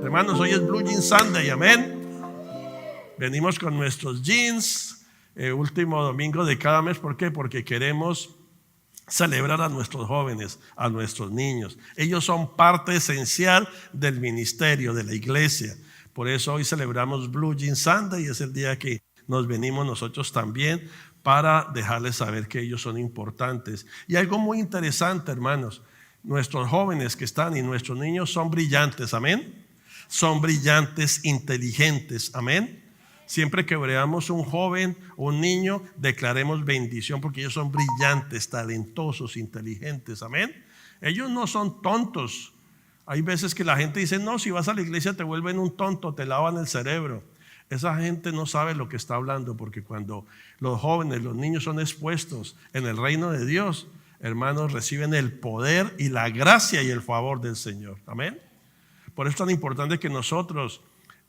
Hermanos, hoy es Blue Jean Sunday, amén. Venimos con nuestros jeans, último domingo de cada mes. ¿Por qué? Porque queremos celebrar a nuestros jóvenes, a nuestros niños. Ellos son parte esencial del ministerio, de la iglesia. Por eso hoy celebramos Blue Jean Sunday y es el día que nos venimos nosotros también para dejarles saber que ellos son importantes. Y algo muy interesante, hermanos, nuestros jóvenes que están y nuestros niños son brillantes, amén. Son brillantes, inteligentes, amén. Siempre que veamos un joven o un niño, declaremos bendición porque ellos son brillantes, talentosos, inteligentes, amén. Ellos no son tontos. Hay veces que la gente dice, no, si vas a la iglesia te vuelven un tonto, te lavan el cerebro. Esa gente no sabe lo que está hablando, porque cuando los jóvenes, los niños son expuestos en el reino de Dios, hermanos, reciben el poder y la gracia y el favor del Señor, amén. Por eso es tan importante que nosotros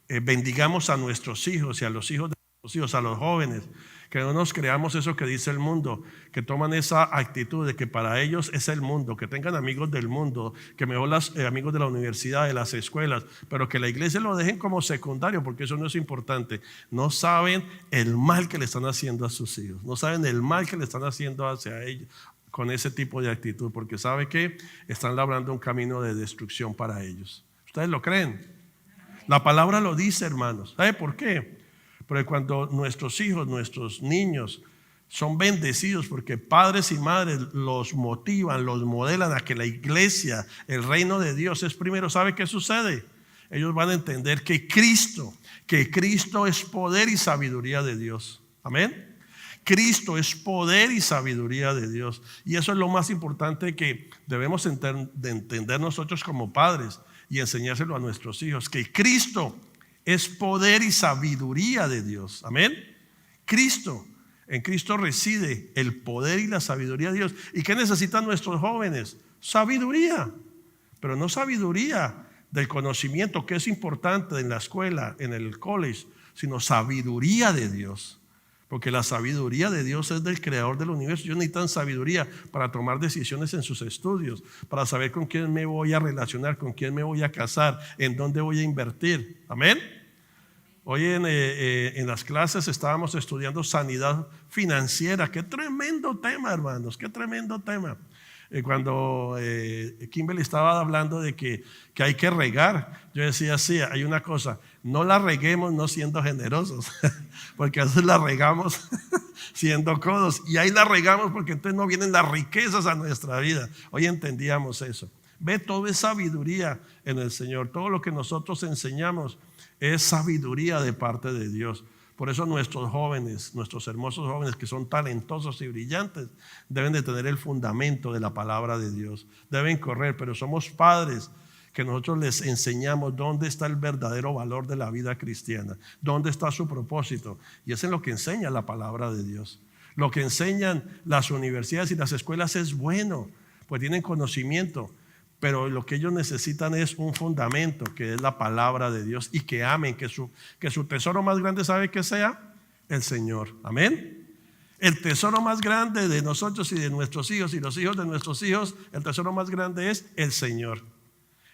bendigamos a nuestros hijos y a los hijos de nuestros hijos, a los jóvenes, que no nos creamos eso que dice el mundo, que toman esa actitud de que para ellos es el mundo, que tengan amigos del mundo, que mejor los amigos de la universidad, de las escuelas, pero que la iglesia lo dejen como secundario, porque eso no es importante. No saben el mal que le están haciendo a sus hijos, no saben el mal que le están haciendo hacia ellos con ese tipo de actitud, porque sabe que están labrando un camino de destrucción para ellos. ¿Ustedes lo creen? La palabra lo dice, hermanos. ¿Sabe por qué? Porque cuando nuestros hijos, nuestros niños son bendecidos porque padres y madres los motivan, los modelan a que la iglesia, el reino de Dios es primero, ¿sabe qué sucede? Ellos van a entender que Cristo es poder y sabiduría de Dios. Amén. Cristo es poder y sabiduría de Dios. Y eso es lo más importante que debemos entender nosotros como padres y enseñárselo a nuestros hijos, que Cristo es poder y sabiduría de Dios. Amén. En Cristo reside el poder y la sabiduría de Dios. ¿Y qué necesitan nuestros jóvenes? Sabiduría, pero no sabiduría del conocimiento, que es importante en la escuela, en el college, sino sabiduría de Dios. Porque la sabiduría de Dios es del creador del universo. Ellos necesitan sabiduría para tomar decisiones en sus estudios, para saber con quién me voy a relacionar, con quién me voy a casar, en dónde voy a invertir. Amén. Hoy en las clases estábamos estudiando sanidad financiera. Qué tremendo tema, hermanos, qué tremendo tema. Cuando Kimberly estaba hablando de que hay que regar, yo decía, sí, hay una cosa, no la reguemos no siendo generosos, porque a veces la regamos siendo codos, y ahí la regamos porque entonces no vienen las riquezas a nuestra vida. Hoy entendíamos eso. Ve, todo es sabiduría en el Señor. Todo lo que nosotros enseñamos es sabiduría de parte de Dios. Por eso nuestros jóvenes, nuestros hermosos jóvenes que son talentosos y brillantes, deben de tener el fundamento de la palabra de Dios. Deben correr, pero somos padres que nosotros les enseñamos dónde está el verdadero valor de la vida cristiana, dónde está su propósito. Y eso es lo que enseña la palabra de Dios. Lo que enseñan las universidades y las escuelas es bueno, pues tienen conocimiento. Pero lo que ellos necesitan es un fundamento, que es la palabra de Dios, y que amen, que su tesoro más grande, ¿sabe qué sea? El Señor. Amén. El tesoro más grande de nosotros y de nuestros hijos y los hijos de nuestros hijos, el tesoro más grande es el Señor.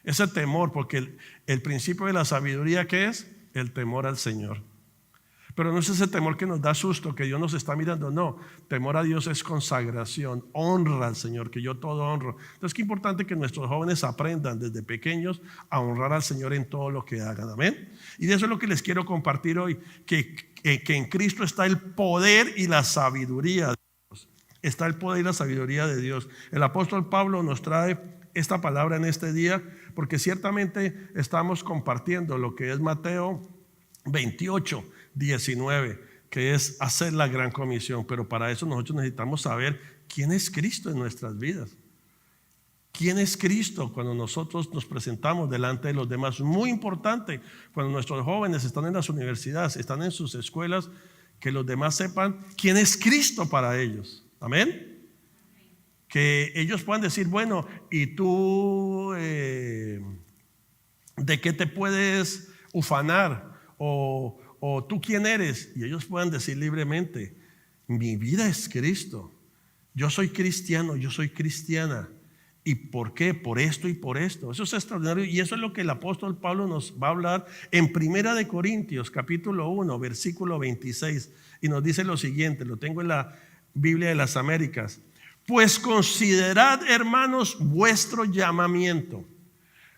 Ese temor, porque el principio de la sabiduría, ¿qué es? El temor al Señor. Pero no es ese temor que nos da susto, que Dios nos está mirando. No, temor a Dios es consagración, honra al Señor, que yo todo honro. Entonces, qué importante que nuestros jóvenes aprendan desde pequeños a honrar al Señor en todo lo que hagan. Amén. Y de eso es lo que les quiero compartir hoy, que en Cristo está el poder y la sabiduría de Dios. Está el poder y la sabiduría de Dios. El apóstol Pablo nos trae esta palabra en este día, porque ciertamente estamos compartiendo lo que es Mateo 28:19, que es hacer la gran comisión. Pero para eso nosotros necesitamos saber quién es Cristo en nuestras vidas. ¿Quién es Cristo cuando nosotros nos presentamos delante de los demás? Muy importante, cuando nuestros jóvenes están en las universidades, están en sus escuelas, que los demás sepan quién es Cristo para ellos. Amén. Que ellos puedan decir, bueno, ¿y tú de qué te puedes ufanar? O ¿tú quién eres? Y ellos puedan decir libremente, mi vida es Cristo. Yo soy cristiano, yo soy cristiana. ¿Y por qué? Por esto y por esto. Eso es extraordinario y eso es lo que el apóstol Pablo nos va a hablar en Primera de Corintios, capítulo 1, versículo 26. Y nos dice lo siguiente, lo tengo en la Biblia de las Américas. Pues considerad, hermanos, vuestro llamamiento.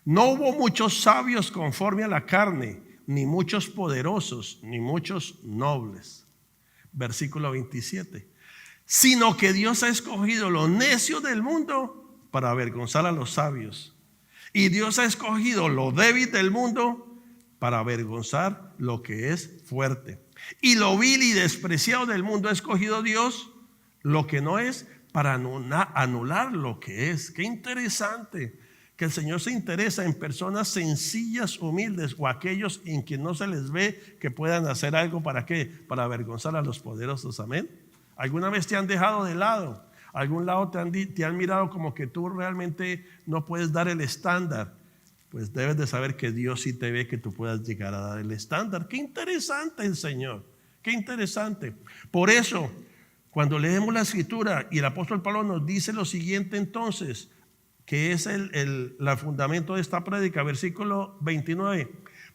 No hubo muchos sabios conforme a la carne, ni muchos poderosos, ni muchos nobles. Versículo 27. Sino que Dios ha escogido lo necio del mundo para avergonzar a los sabios. Y Dios ha escogido lo débil del mundo para avergonzar lo que es fuerte. Y lo vil y despreciado del mundo ha escogido Dios, lo que no es, para anular lo que es. Qué interesante que el Señor se interesa en personas sencillas, humildes, o aquellos en que no se les ve que puedan hacer algo. ¿Para qué? Para avergonzar a los poderosos. Amén. ¿Alguna vez te han dejado de lado? ¿Algún lado te han mirado como que tú realmente no puedes dar el estándar? Pues debes de saber que Dios sí te ve que tú puedas llegar a dar el estándar. Qué interesante el Señor, qué interesante. Por eso, cuando leemos la escritura y el apóstol Pablo nos dice lo siguiente entonces, que es el fundamento de esta prédica, versículo 29,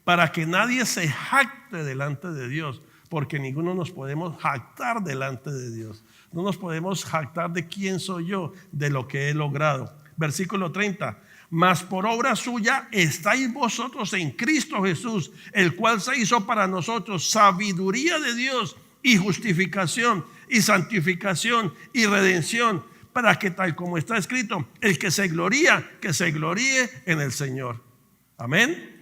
para que nadie se jacte delante de Dios, porque ninguno nos podemos jactar delante de Dios. No nos podemos jactar de quién soy yo, de lo que he logrado. Versículo 30. Mas por obra suya estáis vosotros en Cristo Jesús, el cual se hizo para nosotros sabiduría de Dios y justificación y santificación y redención, para que tal como está escrito, el que se gloríe en el Señor. Amén.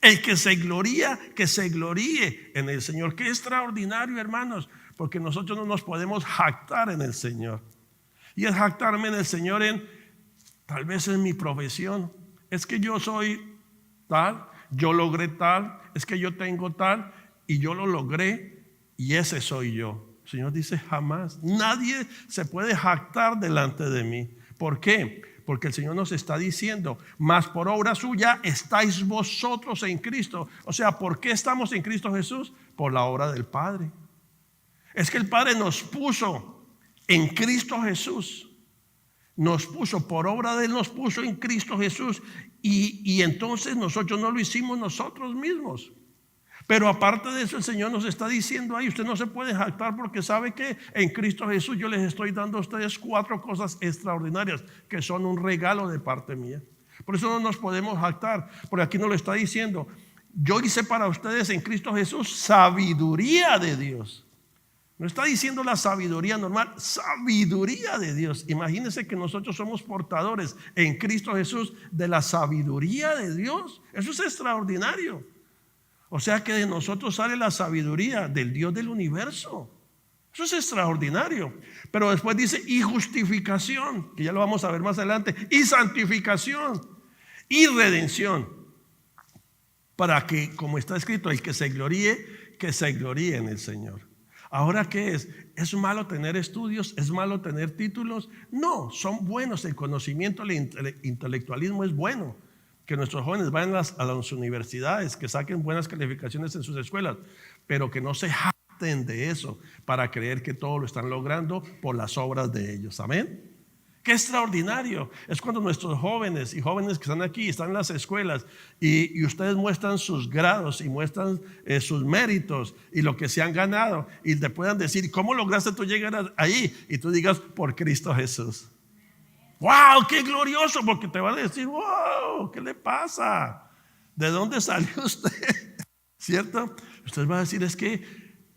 El que se gloríe en el Señor. Qué extraordinario, hermanos, porque nosotros no nos podemos jactar en el Señor. Y es jactarme en el Señor tal vez en mi profesión. Es que yo soy tal, yo logré tal, es que yo tengo tal y yo lo logré y ese soy yo. El Señor dice jamás, nadie se puede jactar delante de mí. ¿Por qué? Porque el Señor nos está diciendo, mas por obra suya estáis vosotros en Cristo. O sea, ¿por qué estamos en Cristo Jesús? Por la obra del Padre. Es que el Padre nos puso en Cristo Jesús. Nos puso, por obra de Él nos puso en Cristo Jesús. Y entonces nosotros no lo hicimos nosotros mismos. Pero aparte de eso, el Señor nos está diciendo ahí, usted no se puede jactar porque sabe que en Cristo Jesús yo les estoy dando a ustedes 4 cosas extraordinarias que son un regalo de parte mía. Por eso no nos podemos jactar, porque aquí nos lo está diciendo. Yo hice para ustedes en Cristo Jesús sabiduría de Dios. No está diciendo la sabiduría normal, sabiduría de Dios. Imagínense que nosotros somos portadores en Cristo Jesús de la sabiduría de Dios. Eso es extraordinario. O sea que de nosotros sale la sabiduría del Dios del universo. Eso es extraordinario. Pero después dice y justificación, que ya lo vamos a ver más adelante, y santificación y redención. Para que, como está escrito, el que se gloríe en el Señor. Ahora, ¿qué es? ¿Es malo tener estudios? ¿Es malo tener títulos? No, son buenos. El conocimiento, el intelectualismo es bueno. Que nuestros jóvenes vayan a las universidades, que saquen buenas calificaciones en sus escuelas, pero que no se jacten de eso para creer que todo lo están logrando por las obras de ellos. Amén. Qué extraordinario es cuando nuestros jóvenes y jóvenes que están aquí, están en las escuelas y ustedes muestran sus grados y muestran sus méritos y lo que se han ganado y te puedan decir, ¿cómo lograste tú llegar ahí? Y tú digas, por Cristo Jesús. ¡Wow! ¡Qué glorioso! Porque te van a decir, ¡wow! ¿Qué le pasa? ¿De dónde salió usted? ¿Cierto? Usted va a decir, es que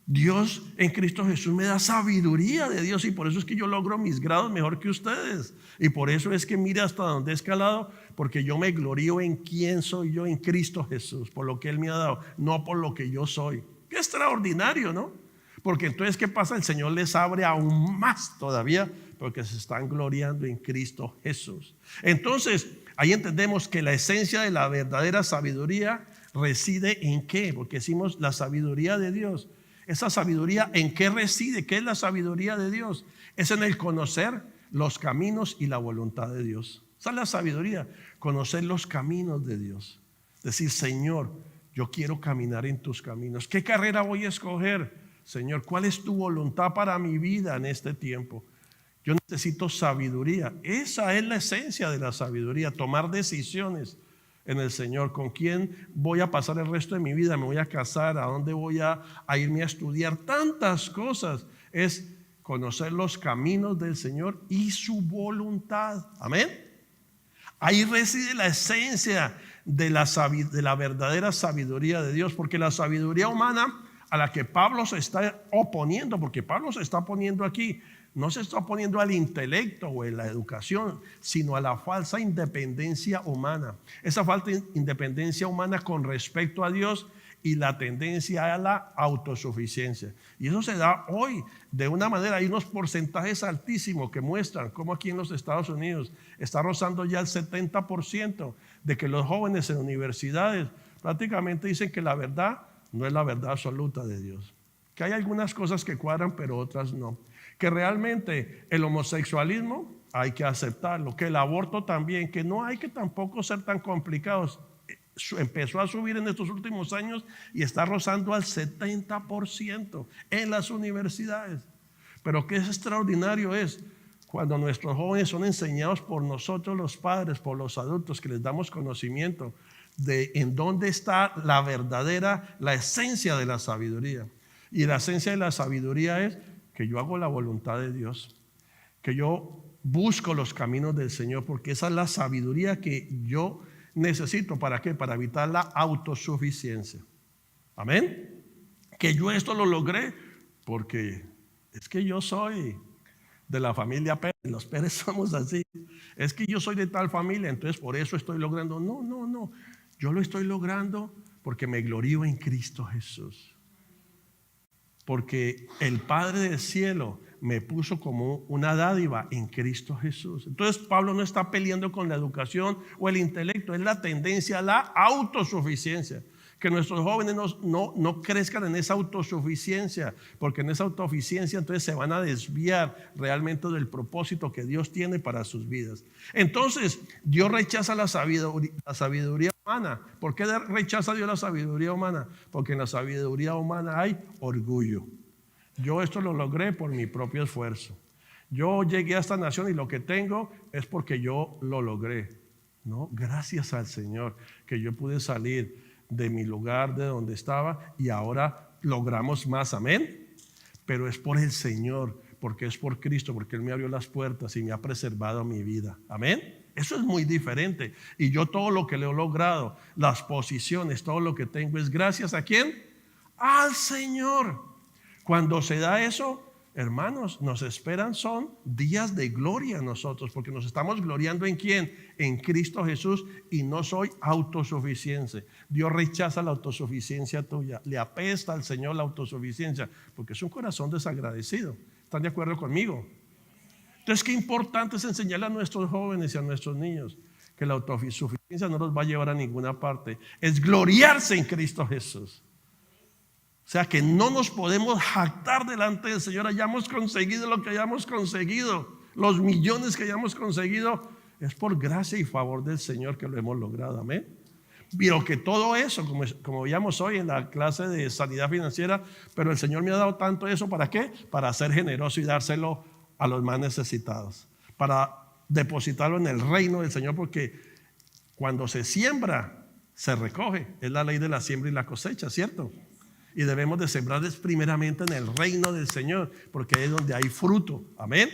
Dios en Cristo Jesús me da sabiduría de Dios y por eso es que yo logro mis grados mejor que ustedes. Y por eso es que mire hasta donde he escalado, porque yo me glorío en quién soy yo en Cristo Jesús, por lo que Él me ha dado, no por lo que yo soy. ¡Qué extraordinario!, ¿no? Porque entonces, ¿qué pasa? El Señor les abre aún más todavía, porque se están gloriando en Cristo Jesús. Entonces, ahí entendemos que la esencia de la verdadera sabiduría reside en qué, porque decimos la sabiduría de Dios. Esa sabiduría, ¿en qué reside? ¿Qué es la sabiduría de Dios? Es en el conocer los caminos y la voluntad de Dios. Esa es la sabiduría, conocer los caminos de Dios. Decir, Señor, yo quiero caminar en tus caminos. ¿Qué carrera voy a escoger? Señor, ¿cuál es tu voluntad para mi vida en este tiempo? Yo necesito sabiduría. Esa es la esencia de la sabiduría, tomar decisiones en el Señor. ¿Con quién voy a pasar el resto de mi vida? ¿Me voy a casar? ¿A dónde voy a irme a estudiar? Tantas cosas. Es conocer los caminos del Señor y su voluntad. Amén. Ahí reside la esencia de la verdadera sabiduría de Dios, porque la sabiduría humana a la que Pablo se está oponiendo, porque Pablo se está oponiendo aquí, no se está oponiendo al intelecto o a la educación, sino a la falsa independencia humana. Esa falta de independencia humana con respecto a Dios y la tendencia a la autosuficiencia. Y eso se da hoy de una manera. Hay unos porcentajes altísimos que muestran cómo aquí en los Estados Unidos está rozando ya el 70% de que los jóvenes en universidades prácticamente dicen que la verdad no es la verdad absoluta de Dios. Que hay algunas cosas que cuadran, pero otras no. Que realmente el homosexualismo hay que aceptarlo, que el aborto también, que no hay que tampoco ser tan complicados. Empezó a subir en estos últimos años y está rozando al 70% en las universidades. Pero qué es extraordinario es cuando nuestros jóvenes son enseñados por nosotros los padres, por los adultos, que les damos conocimiento de en dónde está la verdadera, la esencia de la sabiduría. Y la esencia de la sabiduría es que yo hago la voluntad de Dios, que yo busco los caminos del Señor, porque esa es la sabiduría que yo necesito. ¿Para qué? Para evitar la autosuficiencia. Amén. Que yo esto lo logré porque es que yo soy de la familia Pérez. Los Pérez somos así. Es que yo soy de tal familia, entonces por eso estoy logrando. No. Yo lo estoy logrando porque me glorío en Cristo Jesús. Porque el Padre del cielo me puso como una dádiva en Cristo Jesús. Entonces Pablo no está peleando con la educación o el intelecto, es la tendencia a la autosuficiencia. Que nuestros jóvenes no crezcan en esa autosuficiencia, porque en esa autosuficiencia entonces se van a desviar realmente del propósito que Dios tiene para sus vidas. Entonces Dios rechaza la sabiduría humana. ¿Por qué rechaza Dios la sabiduría humana? Porque en la sabiduría humana hay orgullo. Yo esto lo logré por mi propio esfuerzo. Yo llegué a esta nación y lo que tengo es porque yo lo logré. No, gracias al Señor que yo pude salir de mi lugar, de donde estaba, y ahora logramos más. Amén. Pero es por el Señor, porque es por Cristo, porque Él me abrió las puertas y me ha preservado mi vida. Amén. Eso es muy diferente. Y yo todo lo que le he logrado, las posiciones, todo lo que tengo es gracias ¿a quién? Al Señor. Cuando se da eso, hermanos, nos esperan son días de gloria a nosotros, porque nos estamos gloriando ¿en quién? En Cristo Jesús, y no soy autosuficiente. Dios rechaza la autosuficiencia tuya. Le apesta al Señor la autosuficiencia, porque es un corazón desagradecido. ¿Están de acuerdo conmigo? Entonces, qué importante es enseñarle a nuestros jóvenes y a nuestros niños que la autosuficiencia no los va a llevar a ninguna parte. Es gloriarse en Cristo Jesús. O sea que no nos podemos jactar delante del Señor. Hayamos conseguido lo que hayamos conseguido, los millones que hayamos conseguido, es por gracia y favor del Señor que lo hemos logrado. Amén. Pero que todo eso, como veíamos hoy en la clase de sanidad financiera, pero el Señor me ha dado tanto eso, ¿para qué? Para ser generoso y dárselo a los más necesitados, para depositarlo en el reino del Señor, porque cuando se siembra, se recoge. Es la ley de la siembra y la cosecha, ¿cierto? Y debemos de sembrar primeramente en el reino del Señor, porque ahí es donde hay fruto. Amén.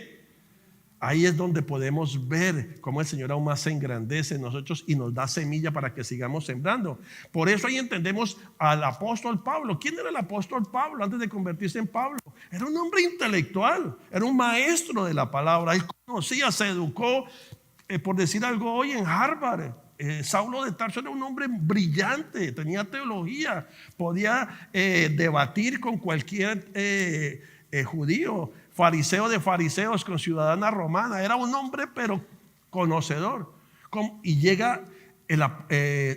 Ahí es donde podemos ver cómo el Señor aún más se engrandece en nosotros y nos da semilla para que sigamos sembrando. Por eso ahí entendemos al apóstol Pablo. ¿Quién era el apóstol Pablo antes de convertirse en Pablo? Era un hombre intelectual, era un maestro de la palabra. Él conocía, se educó, por decir algo hoy, en Harvard. Saulo de Tarso era un hombre brillante, tenía teología, podía debatir con cualquier judío, fariseo de fariseos, con ciudadana romana. Era un hombre pero conocedor. Y llega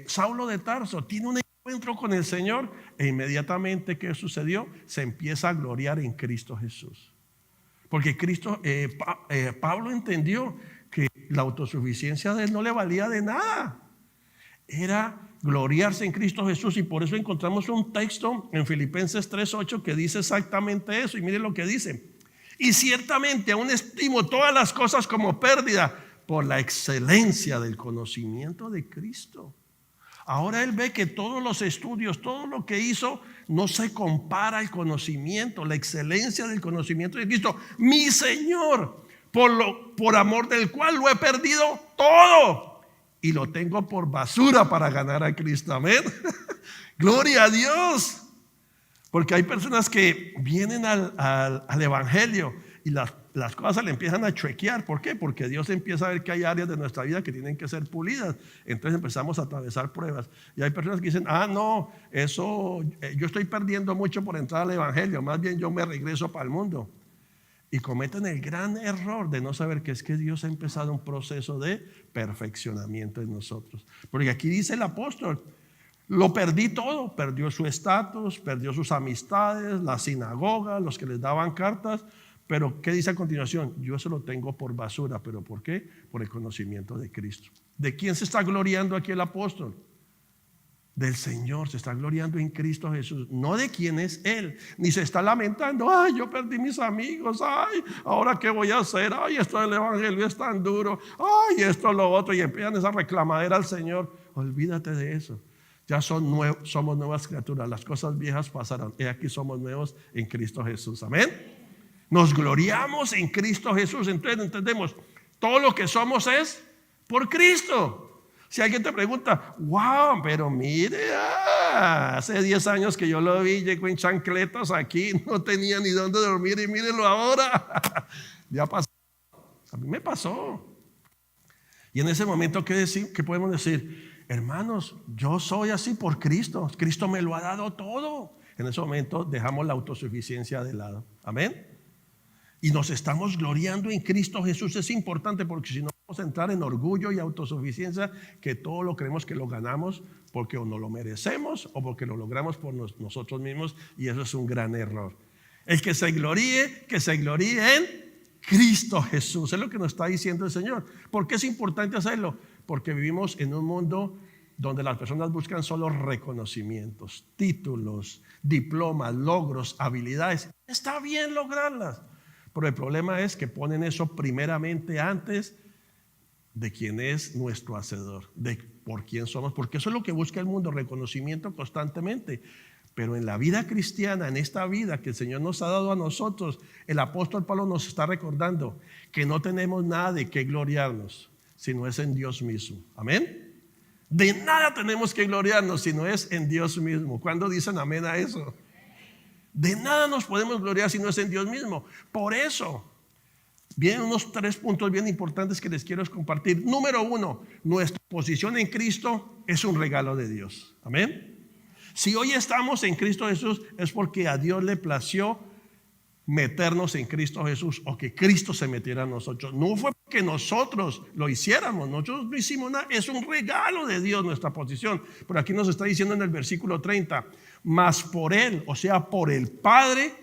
Saulo de Tarso, tiene un encuentro con el Señor, e inmediatamente ¿qué sucedió? Se empieza a gloriar en Cristo Jesús, porque Pablo entendió que la autosuficiencia de él no le valía de nada. Era gloriarse en Cristo Jesús. Y por eso encontramos un texto en Filipenses 3:8 que dice exactamente eso. Y miren lo que dice: Y ciertamente aún estimo todas las cosas como pérdida por la excelencia del conocimiento de Cristo. Ahora él ve que todos los estudios, todo lo que hizo, no se compara al conocimiento, la excelencia del conocimiento de Cristo, mi Señor, por amor del cual lo he perdido todo y lo tengo por basura para ganar a Cristo. Amén. Gloria a Dios. Porque hay personas que vienen al evangelio y las cosas se le empiezan a chuequear. ¿Por qué? Porque Dios empieza a ver que hay áreas de nuestra vida que tienen que ser pulidas. Entonces empezamos a atravesar pruebas. Y hay personas que dicen, no, eso, yo estoy perdiendo mucho por entrar al evangelio. Más bien yo me regreso para el mundo. Y cometen el gran error de no saber que es que Dios ha empezado un proceso de perfeccionamiento en nosotros. Porque aquí dice el apóstol, lo perdí todo, perdió su estatus, perdió sus amistades, la sinagoga, los que les daban cartas. Pero ¿qué dice a continuación? Yo eso lo tengo por basura. ¿Pero por qué? Por el conocimiento de Cristo. ¿De quién se está gloriando aquí el apóstol? Del Señor, se está gloriando en Cristo Jesús, no de quién es Él, ni se está lamentando, ay, yo perdí mis amigos, ay, ahora qué voy a hacer, ay, esto del evangelio es tan duro, ay, esto lo otro, y empiezan esa reclamadera al Señor. Olvídate de eso. Ya somos nuevas criaturas, las cosas viejas pasaron, y aquí somos nuevos en Cristo Jesús. Amén. Nos gloriamos en Cristo Jesús. Entonces entendemos, todo lo que somos es por Cristo. Si alguien te pregunta, wow, pero mire, hace 10 años que yo lo vi, llegó en chancletas aquí, no tenía ni dónde dormir y mírenlo ahora. Ya pasó. A mí me pasó. Y en ese momento, ¿qué podemos decir? Hermanos, yo soy así por Cristo. Cristo me lo ha dado todo. En ese momento dejamos la autosuficiencia de lado. Amén. Y nos estamos gloriando en Cristo Jesús. Es importante porque si no vamos a entrar en orgullo y autosuficiencia, que todo lo creemos que lo ganamos porque o no lo merecemos o porque lo logramos por nosotros mismos, y eso es un gran error. El que se gloríe en Cristo Jesús. Es lo que nos está diciendo el Señor. ¿Por qué es importante hacerlo? Porque vivimos en un mundo donde las personas buscan solo reconocimientos, títulos, diplomas, logros, habilidades. Está bien lograrlas, pero el problema es que ponen eso primeramente antes de quién es nuestro hacedor, de por quién somos, porque eso es lo que busca el mundo, reconocimiento constantemente. Pero en la vida cristiana, en esta vida que el Señor nos ha dado a nosotros, el apóstol Pablo nos está recordando que no tenemos nada de qué gloriarnos, sino es en Dios mismo. Amén. De nada tenemos que gloriarnos, sino es en Dios mismo. ¿Cuándo dicen amén a eso? De nada nos podemos gloriar si no es en Dios mismo. Por eso vienen unos 3 puntos bien importantes que les quiero compartir. Número 1, nuestra posición en Cristo es un regalo de Dios. Amén. Si hoy estamos en Cristo Jesús es porque a Dios le plació meternos en Cristo Jesús, o que Cristo se metiera en nosotros. No fue que nosotros lo hiciéramos, nosotros no hicimos nada, es un regalo de Dios nuestra posición. Pero aquí nos está diciendo en el versículo 30, mas por Él, o sea por el Padre,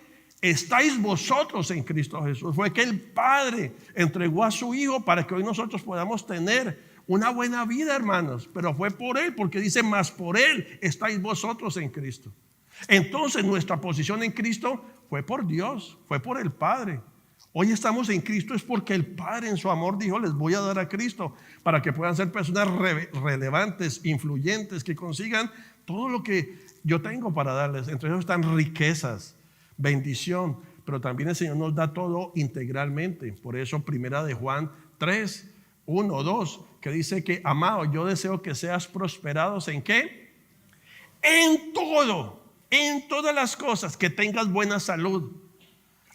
estáis vosotros en Cristo Jesús. Fue que el Padre entregó a su Hijo para que hoy nosotros podamos tener una buena vida, hermanos. Pero fue por Él, porque dice, mas por Él estáis vosotros en Cristo. Entonces nuestra posición en Cristo fue por Dios, fue por el Padre. Hoy estamos en Cristo es porque el Padre en su amor dijo, les voy a dar a Cristo para que puedan ser personas relevantes, influyentes, que consigan todo lo que yo tengo para darles. Entre ellos están riquezas, bendición, pero también el Señor nos da todo integralmente. Por eso primera de Juan 3, 1, 2, que dice que, amado, yo deseo que seas prosperados ¿en qué? En todo, en todas las cosas, que tengas buena salud,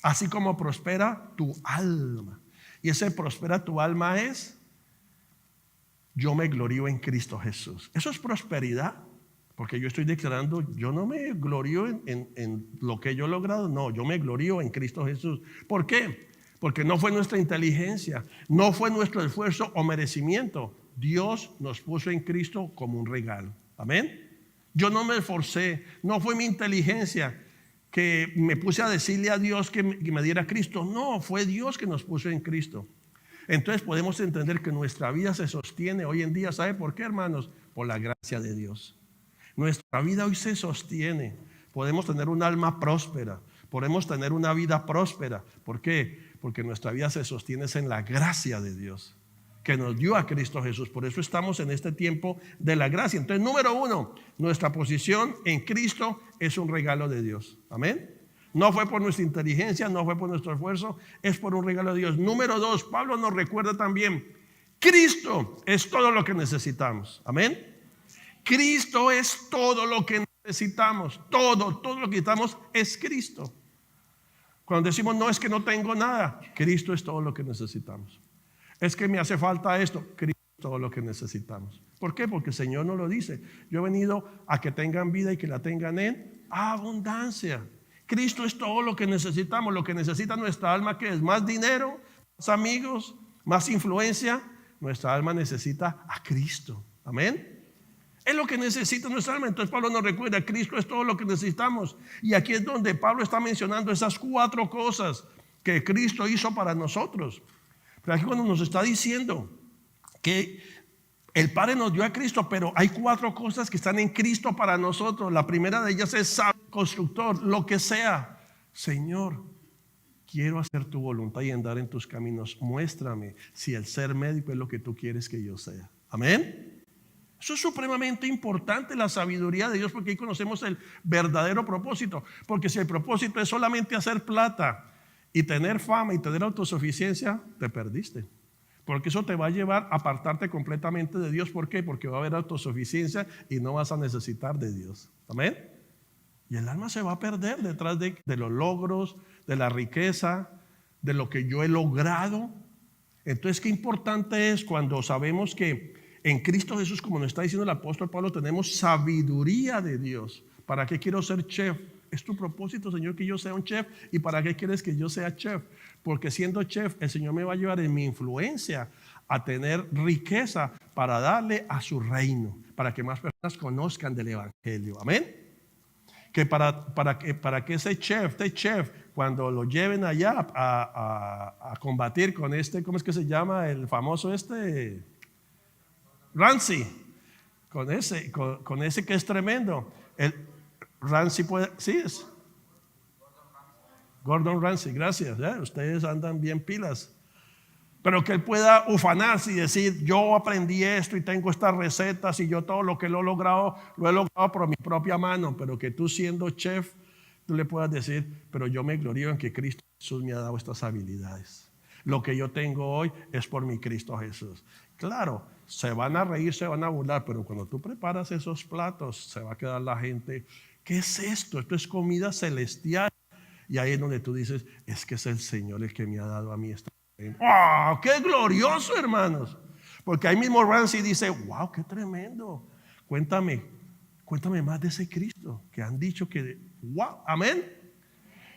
así como prospera tu alma. Y ese prospera tu alma es, yo me glorío en Cristo Jesús. Eso es prosperidad, porque yo estoy declarando, yo no me glorío en lo que yo he logrado, no, yo me glorío en Cristo Jesús. ¿Por qué? Porque no fue nuestra inteligencia, no fue nuestro esfuerzo o merecimiento. Dios nos puso en Cristo como un regalo. Amén. Yo no me esforcé, no fue mi inteligencia que me puse a decirle a Dios que me diera Cristo. No, fue Dios que nos puso en Cristo. Entonces podemos entender que nuestra vida se sostiene hoy en día. ¿Sabe por qué, hermanos? Por la gracia de Dios. Nuestra vida hoy se sostiene. Podemos tener un alma próspera, Podemos tener una vida próspera. ¿Por qué? Porque nuestra vida se sostiene en la gracia de Dios que nos dio a Cristo Jesús. Por eso estamos en este tiempo de la gracia. Entonces, número uno, nuestra posición en Cristo es un regalo de Dios. Amén. No fue por nuestra inteligencia, no fue por nuestro esfuerzo, es por un regalo de Dios. Número dos, Pablo nos recuerda también, Cristo es todo lo que necesitamos. Amén. Cristo es todo lo que necesitamos. Todo lo que necesitamos es Cristo. Cuando decimos no, es que no tengo nada, Cristo es todo lo que necesitamos. Es que me hace falta esto, Cristo es todo lo que necesitamos. ¿Por qué? Porque el Señor nos lo dice. Yo he venido a que tengan vida y que la tengan en abundancia. Cristo es todo lo que necesitamos. Lo que necesita nuestra alma, ¿qué es? Más dinero, más amigos, más influencia. Nuestra alma necesita a Cristo. Amén. Es lo que necesita nuestra alma. Entonces Pablo nos recuerda, Cristo es todo lo que necesitamos. Y aquí es donde Pablo está mencionando esas 4 cosas que Cristo hizo para nosotros. Pero aquí cuando nos está diciendo que el Padre nos dio a Cristo, pero hay 4 cosas que están en Cristo para nosotros. La primera de ellas es sabio, constructor, lo que sea. Señor, quiero hacer tu voluntad y andar en tus caminos. Muéstrame si el ser médico es lo que tú quieres que yo sea. Amén. Eso es supremamente importante, la sabiduría de Dios, porque ahí conocemos el verdadero propósito. Porque si el propósito es solamente hacer plata y tener fama y tener autosuficiencia, te perdiste. Porque eso te va a llevar a apartarte completamente de Dios. ¿Por qué? Porque va a haber autosuficiencia y no vas a necesitar de Dios. Amén. Y el alma se va a perder detrás de los logros, de la riqueza, de lo que yo he logrado. Entonces, qué importante es cuando sabemos que en Cristo Jesús, como nos está diciendo el apóstol Pablo, tenemos sabiduría de Dios. ¿Para qué quiero ser chef? Es tu propósito, Señor, que yo sea un chef. ¿Y para qué quieres que yo sea chef? Porque siendo chef, el Señor me va a llevar en mi influencia a tener riqueza para darle a su reino, para que más personas conozcan del evangelio. Amén. Que para que ese chef, cuando lo lleven allá a combatir con ¿cómo es que se llama? El famoso Ramsay, con ese que es tremendo. El Ramsay puede, sí es Gordon Ramsay, gracias. Ustedes andan bien pilas. Pero que él pueda ufanarse y decir, yo aprendí esto y tengo estas recetas y yo todo lo que lo he logrado por mi propia mano. Pero que tú siendo chef, tú le puedas decir, pero yo me glorío en que Cristo Jesús me ha dado estas habilidades. Lo que yo tengo hoy es por mi Cristo Jesús. Claro, se van a reír, se van a burlar, pero cuando tú preparas esos platos, se va a quedar la gente, ¿qué es esto? Esto es comida celestial. Y ahí es donde tú dices, es que es el Señor el que me ha dado a mí esta. ¡Wow! ¡Qué glorioso, hermanos! Porque ahí mismo Ramsay dice, ¡wow! ¡Qué tremendo! Cuéntame más de ese Cristo que han dicho que, ¡wow! Amén.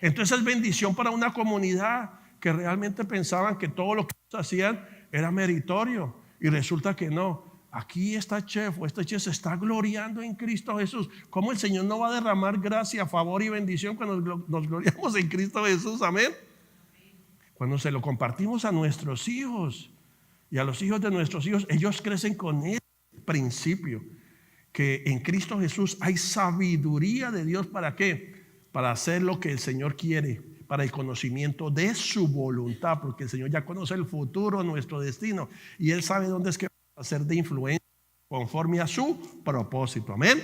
Entonces es bendición para una comunidad que realmente pensaban que todo lo que hacían era meritorio y resulta que no. Aquí este chef se está gloriando en Cristo Jesús. ¿Cómo el Señor no va a derramar gracia, favor y bendición cuando nos gloriamos en Cristo Jesús? Amén. Cuando se lo compartimos a nuestros hijos y a los hijos de nuestros hijos, ellos crecen con el principio que en Cristo Jesús hay sabiduría de Dios. ¿Para qué? Para hacer lo que el Señor quiere, para el conocimiento de su voluntad, porque el Señor ya conoce el futuro, nuestro destino, y Él sabe dónde es que va a ser de influencia conforme a su propósito. Amén.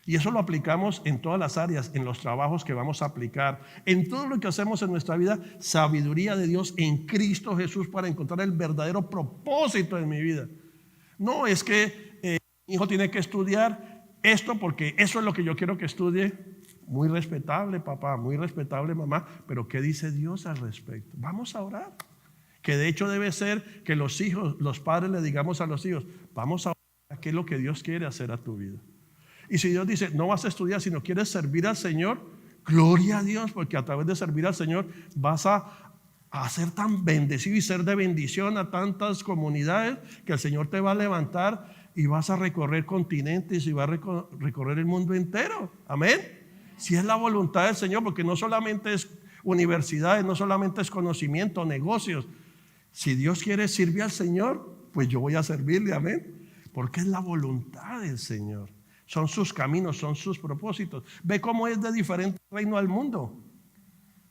Y eso lo aplicamos en todas las áreas, en los trabajos que vamos a aplicar, en todo lo que hacemos en nuestra vida, sabiduría de Dios en Cristo Jesús para encontrar el verdadero propósito en mi vida. No es que mi hijo tiene que estudiar esto porque eso es lo que yo quiero que estudie. Muy respetable, papá, muy respetable, mamá, pero ¿qué dice Dios al respecto? Vamos a orar. Que de hecho debe ser que los padres le digamos a los hijos, vamos a orar, ¿qué es lo que Dios quiere hacer a tu vida? Y si Dios dice, no vas a estudiar, sino quieres servir al Señor, gloria a Dios, porque a través de servir al Señor vas a ser tan bendecido y ser de bendición a tantas comunidades que el Señor te va a levantar y vas a recorrer continentes y vas a recorrer el mundo entero. Amén. Si es la voluntad del Señor, porque no solamente es universidades, no solamente es conocimiento, negocios. Si Dios quiere servir al Señor, pues yo voy a servirle, amén. Porque es la voluntad del Señor. son sus caminos, son sus propósitos. Ve cómo es de diferente reino al mundo,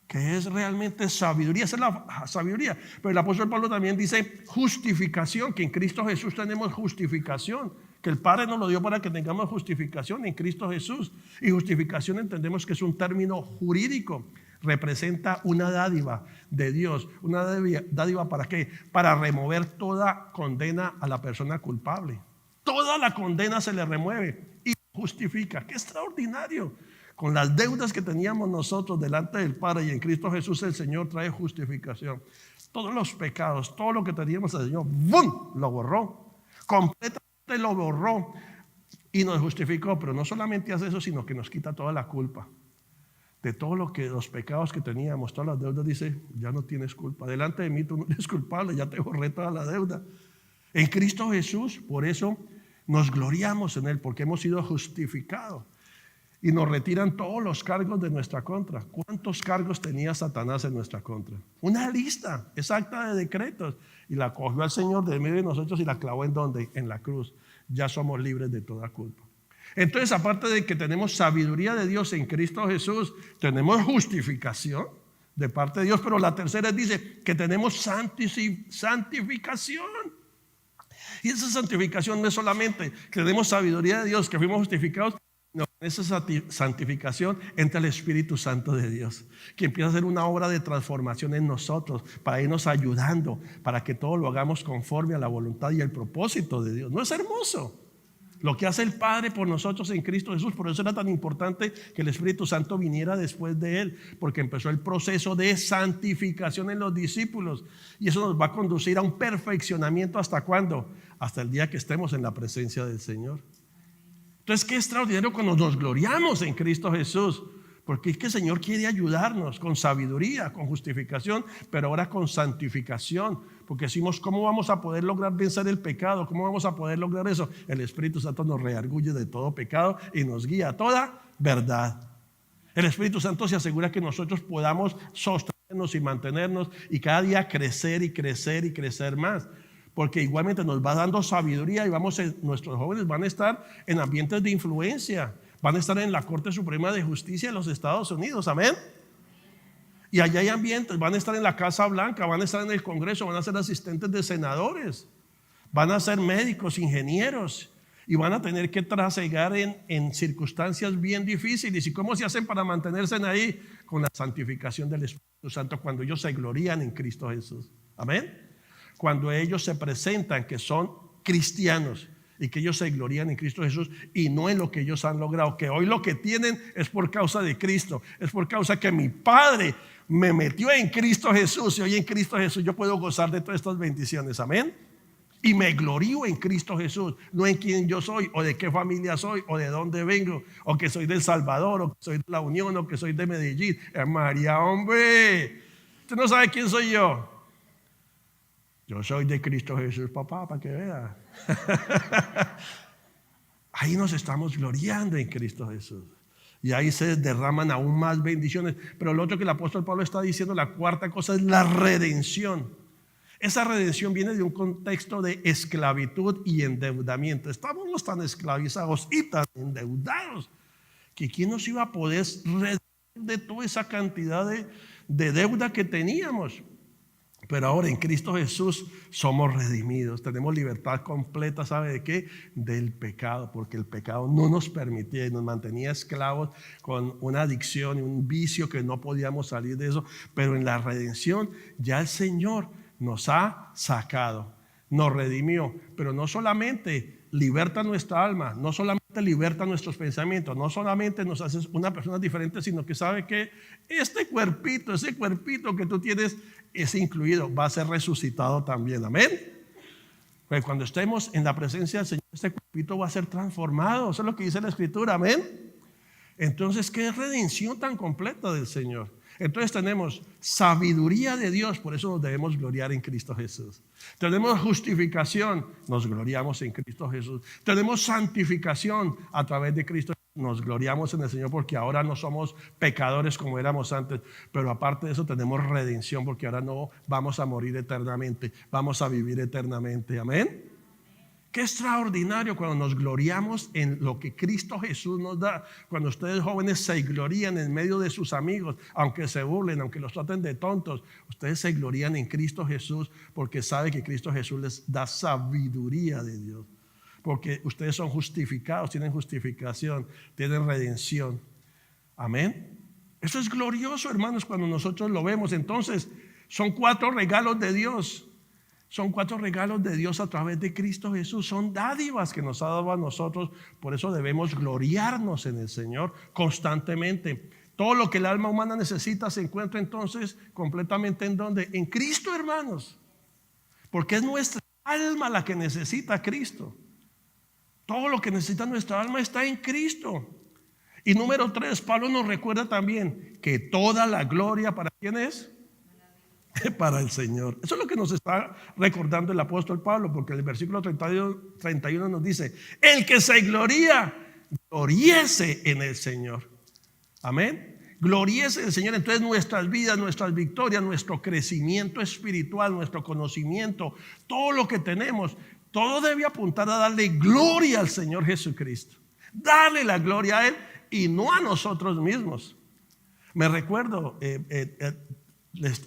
que es realmente sabiduría. Esa es la sabiduría. Pero el apóstol Pablo también dice justificación, que en Cristo Jesús tenemos justificación, que el Padre nos lo dio para que tengamos justificación en Cristo Jesús. Y justificación entendemos que es un término jurídico, representa una dádiva de Dios. ¿Una dádiva para qué? Para remover toda condena a la persona culpable. Toda la condena se le remueve y justifica. ¡Qué extraordinario! Con las deudas que teníamos nosotros delante del Padre y en Cristo Jesús, el Señor trae justificación. Todos los pecados, todo lo que teníamos, el Señor ¡bum!, lo borró. Completamente lo borró y nos justificó. Pero no solamente hace eso, sino que nos quita toda la culpa de todo lo que, los pecados que teníamos, todas las deudas. Dice, ya no tienes culpa. Delante de mí tú no eres culpable, ya te borré toda la deuda. En Cristo Jesús, por eso nos gloriamos en Él, porque hemos sido justificados. Y nos retiran todos los cargos de nuestra contra. ¿Cuántos cargos tenía Satanás en nuestra contra? Una lista exacta de decretos. Y la cogió al Señor de medio de nosotros y la clavó ¿en dónde? En la cruz. Ya somos libres de toda culpa. Entonces, aparte de que tenemos sabiduría de Dios en Cristo Jesús, tenemos justificación de parte de Dios. Pero la tercera dice que tenemos santificación. Y esa santificación no es solamente que tenemos sabiduría de Dios, que fuimos justificados. No, esa santificación entra el Espíritu Santo de Dios, que empieza a hacer una obra de transformación en nosotros, para irnos ayudando, para que todo lo hagamos conforme a la voluntad y el propósito de Dios. ¿No es hermoso lo que hace el Padre por nosotros en Cristo Jesús? Por eso era tan importante que el Espíritu Santo viniera después de Él, porque empezó el proceso de santificación en los discípulos. Y eso nos va a conducir a un perfeccionamiento. ¿Hasta cuándo? Hasta el día que estemos en la presencia del Señor. Entonces, qué extraordinario cuando nos gloriamos en Cristo Jesús, porque es que el Señor quiere ayudarnos con sabiduría, con justificación, pero ahora con santificación, porque decimos, ¿cómo vamos a poder lograr vencer el pecado? ¿Cómo vamos a poder lograr eso? El Espíritu Santo nos redarguye de todo pecado y nos guía a toda verdad. El Espíritu Santo se asegura que nosotros podamos sostenernos y mantenernos y cada día crecer y crecer y crecer más. Porque igualmente nos va dando sabiduría y nuestros jóvenes van a estar en ambientes de influencia, van a estar en la Corte Suprema de Justicia de los Estados Unidos, amén. Y allá hay ambientes, van a estar en la Casa Blanca, van a estar en el Congreso, van a ser asistentes de senadores, van a ser médicos, ingenieros y van a tener que trasegar en circunstancias bien difíciles. ¿Y cómo se hacen para mantenerse ahí? Con la santificación del Espíritu Santo, cuando ellos se glorían en Cristo Jesús, amén. Cuando ellos se presentan que son cristianos y que ellos se glorían en Cristo Jesús y no en lo que ellos han logrado, que hoy lo que tienen es por causa de Cristo, es por causa que mi Padre me metió en Cristo Jesús y hoy en Cristo Jesús yo puedo gozar de todas estas bendiciones, amén. Y me glorío en Cristo Jesús, no en quién yo soy o de qué familia soy o de dónde vengo o que soy del Salvador o que soy de la Unión o que soy de Medellín. María, hombre, usted no sabe quién soy yo. Yo soy de Cristo Jesús, papá, para que vea. Ahí nos estamos gloriando en Cristo Jesús. Y ahí se derraman aún más bendiciones. Pero lo otro que el apóstol Pablo está diciendo, la cuarta cosa, es la redención. Esa redención viene de un contexto de esclavitud y endeudamiento. Estábamos tan esclavizados y tan endeudados que ¿quién nos iba a poder redimir de toda esa cantidad de deuda que teníamos? Pero ahora en Cristo Jesús somos redimidos, tenemos libertad completa, ¿sabe de qué? Del pecado, porque el pecado no nos permitía y nos mantenía esclavos con una adicción y un vicio que no podíamos salir de eso. Pero en la redención ya el Señor nos ha sacado, nos redimió, pero no solamente liberta nuestra alma, no solamente liberta nuestros pensamientos, no solamente nos hace una persona diferente, sino que sabe que ese cuerpito que tú tienes es incluido, va a ser resucitado también, amén. Pues cuando estemos en la presencia del Señor, este cuerpito va a ser transformado, eso es lo que dice la Escritura, amén. Entonces, ¿qué redención tan completa del Señor? Entonces tenemos sabiduría de Dios, por eso nos debemos gloriar en Cristo Jesús. Tenemos justificación, nos gloriamos en Cristo Jesús. Tenemos santificación a través de Cristo, nos gloriamos en el Señor porque ahora no somos pecadores como éramos antes. Pero aparte de eso tenemos redención porque ahora no vamos a morir eternamente, vamos a vivir eternamente, amén. Qué extraordinario cuando nos gloriamos en lo que Cristo Jesús nos da. Cuando ustedes jóvenes se glorían en medio de sus amigos, aunque se burlen, aunque los traten de tontos, ustedes se glorían en Cristo Jesús porque saben que Cristo Jesús les da sabiduría de Dios. Porque ustedes son justificados, tienen justificación, tienen redención. Amén. Eso es glorioso, hermanos, cuando nosotros lo vemos. Entonces, son 4 regalos de Dios. Son 4 regalos de Dios a través de Cristo Jesús. Son dádivas que nos ha dado a nosotros. Por eso debemos gloriarnos en el Señor constantemente. Todo lo que el alma humana necesita se encuentra entonces completamente ¿en dónde? En Cristo, hermanos. Porque es nuestra alma la que necesita a Cristo. Todo lo que necesita nuestra alma está en Cristo. Y número 3, Pablo nos recuerda también que toda la gloria, ¿para quién es? Para el Señor. Eso es lo que nos está recordando el apóstol Pablo, porque el versículo 31 nos dice: el que se gloría, gloríese en el Señor. Amén. Gloríese en el Señor. Entonces nuestras vidas, nuestras victorias, nuestro crecimiento espiritual, nuestro conocimiento, todo lo que tenemos, todo debe apuntar a darle gloria al Señor Jesucristo. Darle la gloria a Él y no a nosotros mismos. Me recuerdo,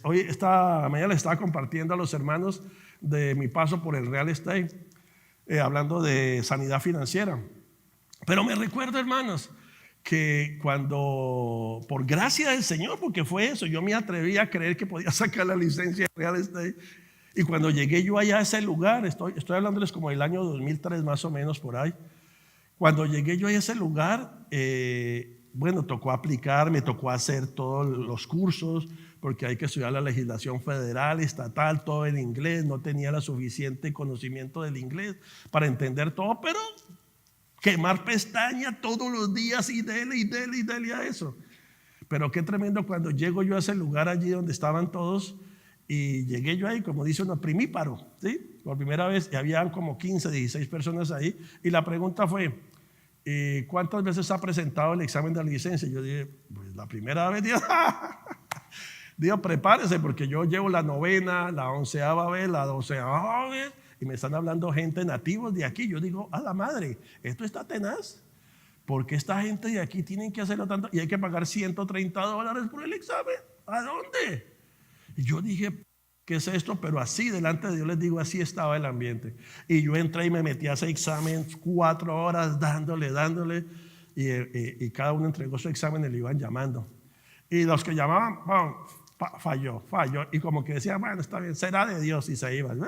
hoy esta mañana les estaba compartiendo a los hermanos de mi paso por el real estate, hablando de sanidad financiera. Pero me recuerdo, hermanos, que cuando, por gracia del Señor, porque fue eso, yo me atreví a creer que podía sacar la licencia de real estate. Y cuando llegué yo allá a ese lugar, estoy hablándoles como del año 2003 más o menos por ahí. Cuando llegué yo a ese lugar, bueno, tocó aplicar, me tocó hacer todos los cursos, porque hay que estudiar la legislación federal, estatal, todo en inglés. No tenía la suficiente conocimiento del inglés para entender todo, pero quemar pestaña todos los días y dele a eso. Pero qué tremendo cuando llego yo a ese lugar allí donde estaban todos, y llegué yo ahí, como dice uno, primíparo, ¿sí? Por primera vez, y habían como 15, 16 personas ahí, y la pregunta fue: ¿cuántas veces ha presentado el examen de la licencia? Y yo dije, pues la primera vez. Digo, prepárese, porque yo llevo la 9ª, la 11ª vez, la 12ª vez, y me están hablando gente nativos de aquí. Yo digo, a la madre, esto está tenaz, porque esta gente de aquí tienen que hacerlo tanto, y hay que pagar $130 por el examen. ¿A dónde? Y yo dije, ¿qué es esto? Pero así, delante de Dios les digo, así estaba el ambiente. Y yo entré y me metí a ese examen 4 horas dándole, y cada uno entregó su examen y le iban llamando. Y los que llamaban, falló. Y como que decían, bueno, está bien, será de Dios, y se iban.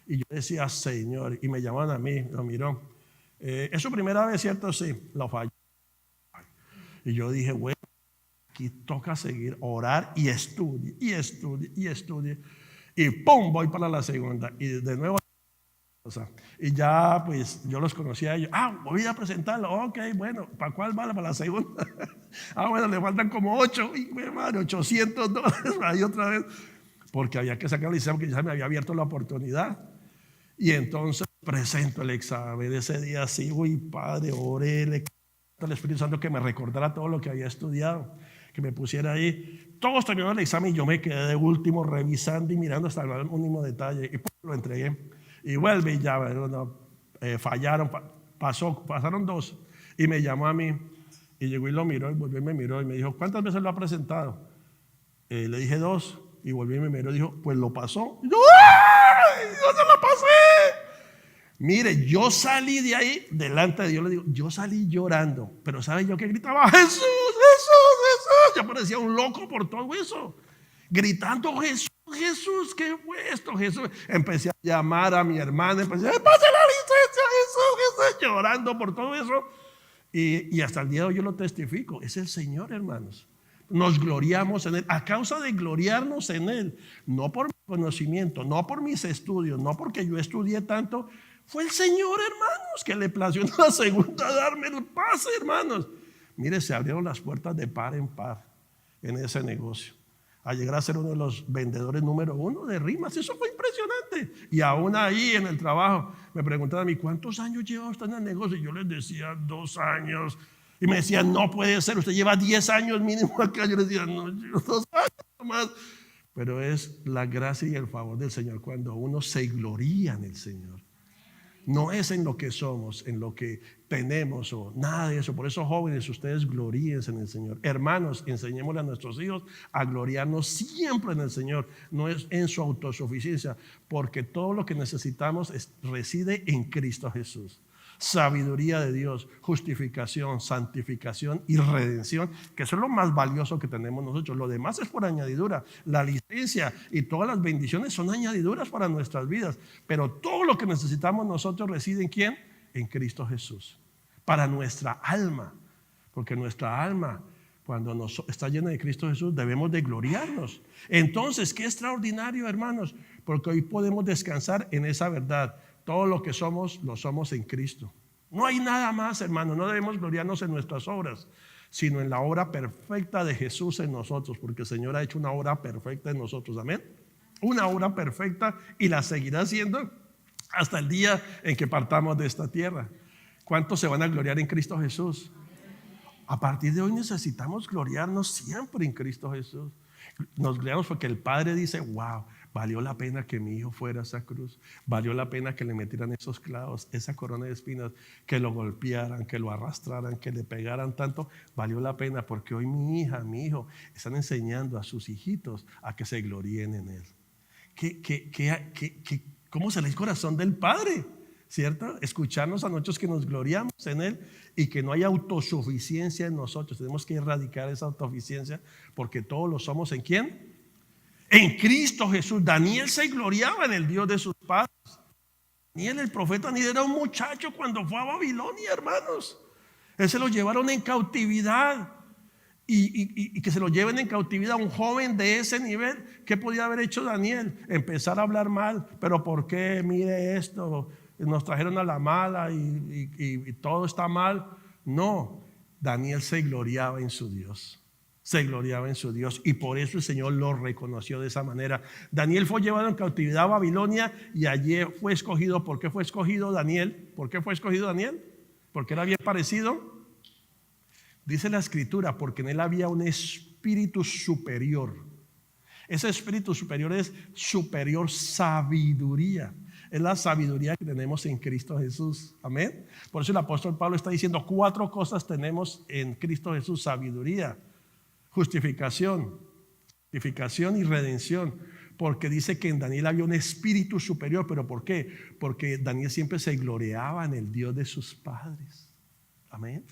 Y yo decía, Señor, y me llamaban a mí, lo miró. ¿Es su primera vez, cierto? Sí, lo falló. Y yo dije, bueno, aquí toca seguir, orar y estudie. Y ¡pum! Voy para la segunda. Y de nuevo, y ya pues yo los conocía a ellos. Voy a presentarlo. Ok, bueno, ¿para cuál vale? Para la segunda. Bueno, le faltan como 8. Y madre, $800 ahí otra vez. Porque había que sacar el examen, que ya me había abierto la oportunidad. Y entonces presento el examen. Ese día sí, uy, Padre, oré, le al Espíritu Santo que me recordara todo lo que había estudiado, que me pusiera ahí. Todos terminaron el examen y yo me quedé de último revisando y mirando hasta el último detalle, y pues, lo entregué. Y vuelve y ya, fallaron, pasaron 2, y me llamó a mí, y llegó y lo miró, y volvió y me miró, y me dijo, ¿cuántas veces lo ha presentado? Le dije 2, y volvió y me miró y dijo, pues lo pasó. Y yo, ¡ay! ¡No se lo pasé! Mire, yo salí de ahí, delante de Dios, le digo, yo salí llorando, pero ¿sabe yo qué gritaba? ¡Jesús, Jesús! Yo parecía un loco por todo eso, gritando, Jesús, ¿qué fue esto? Jesús. Empecé a llamar a mi hermana, empecé a pase la licencia, Jesús, llorando por todo eso. Y hasta el día de hoy yo lo testifico, es el Señor, hermanos. Nos gloriamos en Él, a causa de gloriarnos en Él, no por mi conocimiento, no por mis estudios, no porque yo estudié tanto. Fue el Señor, hermanos, que le plació en la segunda darme el pase, hermanos. Mire, se abrieron las puertas de par en par en ese negocio, a llegar a ser uno de los vendedores número 1 de rimas. Eso fue impresionante. Y aún ahí en el trabajo me preguntaban a mí, ¿cuántos años lleva usted en el negocio? Y yo les decía 2 años. Y me decían, no puede ser, usted lleva 10 años mínimo acá. Yo les decía, no, 2 años más. Pero es la gracia y el favor del Señor cuando uno se gloría en el Señor. No es en lo que somos, en lo que tenemos o nada de eso. Por eso, jóvenes, ustedes gloríense en el Señor. Hermanos, enseñémosle a nuestros hijos a gloriarnos siempre en el Señor, no es en su autosuficiencia, porque todo lo que necesitamos reside en Cristo Jesús. Sabiduría de Dios, justificación, santificación y redención, que eso es lo más valioso que tenemos nosotros. Lo demás es por añadidura. La licencia y todas las bendiciones son añadiduras para nuestras vidas, pero todo lo que necesitamos nosotros reside en ¿quién? En Cristo Jesús, para nuestra alma, porque nuestra alma, cuando está llena de Cristo Jesús, debemos de gloriarnos. Entonces, qué extraordinario, hermanos, porque hoy podemos descansar en esa verdad. Todo lo que somos, lo somos en Cristo. No hay nada más, hermano. No debemos gloriarnos en nuestras obras, sino en la obra perfecta de Jesús en nosotros, porque el Señor ha hecho una obra perfecta en nosotros. Amén. Una obra perfecta, y la seguirá haciendo hasta el día en que partamos de esta tierra. ¿Cuántos se van a gloriar en Cristo Jesús? A partir de hoy necesitamos gloriarnos siempre en Cristo Jesús. Nos gloriamos porque el Padre dice: wow, valió la pena que mi hijo fuera a esa cruz, valió la pena que le metieran esos clavos, esa corona de espinas, que lo golpearan, que lo arrastraran, que le pegaran tanto. Valió la pena porque hoy mi hija, mi hijo están enseñando a sus hijitos a que se gloríen en él. ¿Cómo será el corazón del Padre? ¿Cierto? Escucharnos a nosotros que nos gloriamos en Él y que no hay autosuficiencia en nosotros. Tenemos que erradicar esa autosuficiencia, porque todos lo somos. ¿En quién? En Cristo Jesús. Daniel se gloriaba en el Dios de sus padres. Daniel, el profeta Daniel, era un muchacho cuando fue a Babilonia, hermanos. Él se lo llevaron en cautividad. Y que se lo lleven en cautividad a un joven de ese nivel. ¿Qué podía haber hecho Daniel? Empezar a hablar mal. ¿Pero por qué? Mire esto, nos trajeron a la mala y todo está mal. No, Daniel se gloriaba en su Dios. Se gloriaba en su Dios, y por eso el Señor lo reconoció de esa manera. Daniel fue llevado en cautividad a Babilonia y allí fue escogido. ¿Por qué fue escogido Daniel? ¿Por qué fue escogido Daniel? Porque era bien parecido. Dice la Escritura: porque en él había un espíritu superior. Ese espíritu superior es superior sabiduría. Es la sabiduría que tenemos en Cristo Jesús. Amén. Por eso el apóstol Pablo está diciendo 4 cosas tenemos en Cristo Jesús: sabiduría, justificación, santificación y redención. Porque dice que en Daniel había un espíritu superior. ¿Pero por qué? Porque Daniel siempre se gloriaba en el Dios de sus padres. Amén.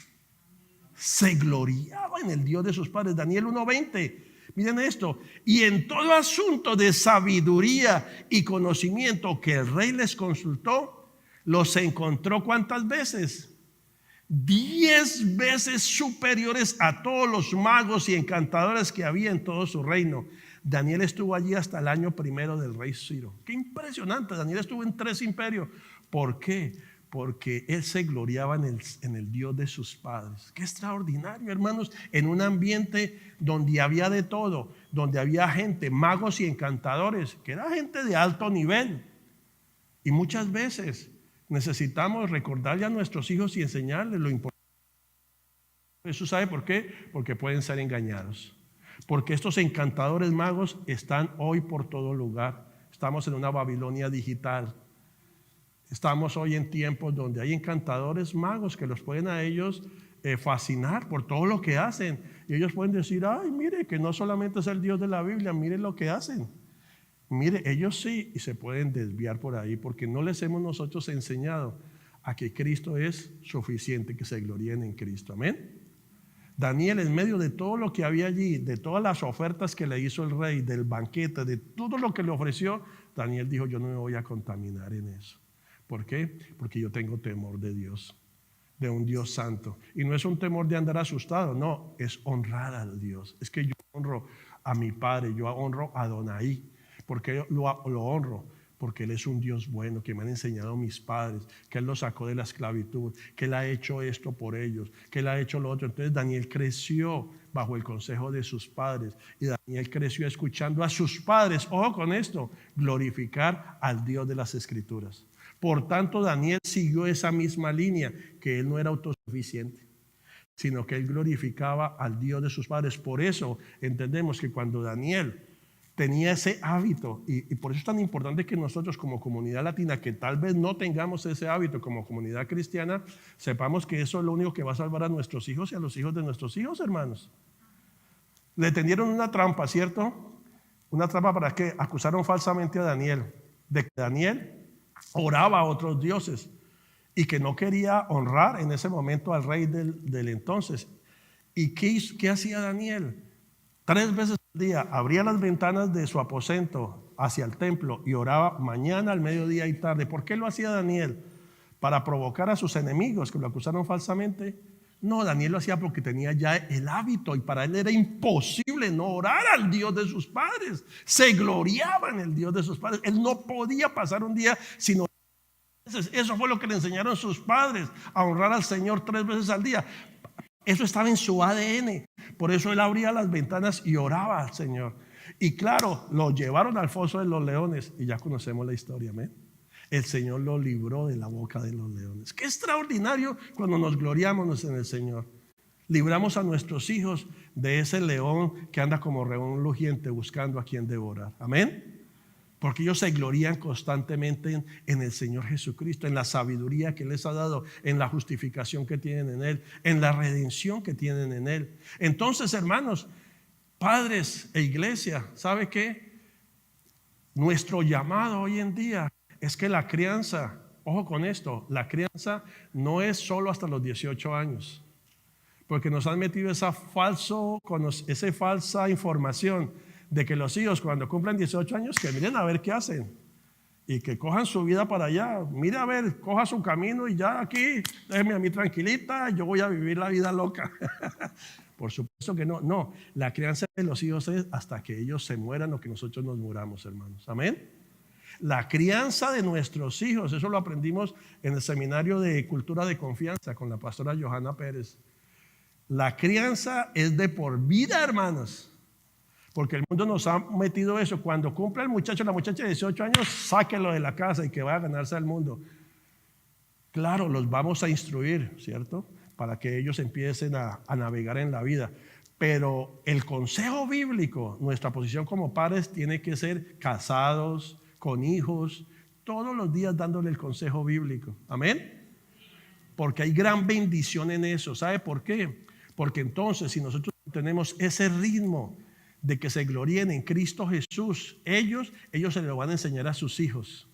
Se gloriaba en el Dios de sus padres. Daniel 1:20. Miren esto: y en todo asunto de sabiduría y conocimiento que el rey les consultó, los encontró ¿cuántas veces? 10 veces superiores a todos los magos y encantadores que había en todo su reino. Daniel estuvo allí hasta el año 1 del rey Ciro. Qué impresionante. Daniel estuvo en 3 imperios. ¿Por qué? Porque él se gloriaba en el Dios de sus padres. Qué extraordinario, hermanos. En un ambiente donde había de todo, donde había gente, magos y encantadores, que era gente de alto nivel. Y muchas veces necesitamos recordarle a nuestros hijos y enseñarles lo importante. ¿Eso sabe por qué? Porque pueden ser engañados. Porque estos encantadores magos están hoy por todo lugar. Estamos en una Babilonia digital. Estamos hoy en tiempos donde hay encantadores magos que los pueden a ellos fascinar por todo lo que hacen. Y ellos pueden decir: ay, mire, que no solamente es el Dios de la Biblia, mire lo que hacen. Mire, ellos sí, y se pueden desviar por ahí, porque no les hemos nosotros enseñado a que Cristo es suficiente, que se gloríen en Cristo. Amén. Daniel, en medio de todo lo que había allí, de todas las ofertas que le hizo el rey, del banquete, de todo lo que le ofreció, Daniel dijo: yo no me voy a contaminar en eso. ¿Por qué? Porque yo tengo temor de Dios, de un Dios santo. Y no es un temor de andar asustado, no, es honrar a Dios. Es que yo honro a mi padre, yo honro a Adonai. ¿Por qué lo honro? Porque Él es un Dios bueno, que me han enseñado mis padres, que Él los sacó de la esclavitud, que Él ha hecho esto por ellos, que Él ha hecho lo otro. Entonces Daniel creció bajo el consejo de sus padres, y Daniel creció escuchando a sus padres, ojo con esto, glorificar al Dios de las Escrituras. Por tanto, Daniel siguió esa misma línea, que él no era autosuficiente, sino que él glorificaba al Dios de sus padres. Por eso entendemos que cuando Daniel tenía ese hábito y por eso es tan importante que nosotros como comunidad latina, que tal vez no tengamos ese hábito como comunidad cristiana, sepamos que eso es lo único que va a salvar a nuestros hijos y a los hijos de nuestros hijos, hermanos. Le tendieron una trampa, ¿cierto? Una trampa para que acusaron falsamente a Daniel, de que Daniel oraba a otros dioses y que no quería honrar en ese momento al rey del entonces. ¿Y qué hacía Daniel? 3 veces al día abría las ventanas de su aposento hacia el templo y oraba mañana, al mediodía y tarde. ¿Por qué lo hacía Daniel? ¿Para provocar a sus enemigos que lo acusaron falsamente? No, Daniel lo hacía porque tenía ya el hábito y para él era imposible no orar al Dios de sus padres. Se gloriaba en el Dios de sus padres. Él no podía pasar un día sin orar. Eso fue lo que le enseñaron sus padres, a honrar al Señor 3 veces al día. Eso estaba en su ADN. Por eso él abría las ventanas y oraba al Señor. Y claro, lo llevaron al foso de los leones y ya conocemos la historia, amén. El Señor lo libró de la boca de los leones. Qué extraordinario cuando nos gloriamos en el Señor. Libramos a nuestros hijos de ese león que anda como león rugiente buscando a quien devorar, amén. Porque ellos se glorían constantemente en el Señor Jesucristo, en la sabiduría que les ha dado, en la justificación que tienen en Él, en la redención que tienen en Él. Entonces, hermanos, padres e iglesia, ¿sabe qué? Nuestro llamado hoy en día es que la crianza, ojo con esto, la crianza no es solo hasta los 18 años, porque nos han metido esa falsa información de que los hijos cuando cumplan 18 años que miren a ver qué hacen y que cojan su vida para allá. Mire a ver, coja su camino y ya aquí déjeme a mí tranquilita, yo voy a vivir la vida loca. Por supuesto que no, la crianza de los hijos es hasta que ellos se mueran o que nosotros nos muramos, hermanos, amén. La crianza de nuestros hijos, eso lo aprendimos en el seminario de cultura de confianza con la pastora Johanna Pérez. La crianza es de por vida, hermanos. Porque el mundo nos ha metido eso. Cuando cumpla el muchacho, la muchacha de 18 años, sáquenlo de la casa y que vaya a ganarse al mundo. Claro, los vamos a instruir, ¿cierto? Para que ellos empiecen a navegar en la vida. Pero el consejo bíblico, nuestra posición como padres tiene que ser casados, con hijos, todos los días dándole el consejo bíblico. Amén. Porque hay gran bendición en eso. ¿Sabe por qué? Porque entonces si nosotros tenemos ese ritmo de que se gloríen en Cristo Jesús, ellos se lo van a enseñar a sus hijos.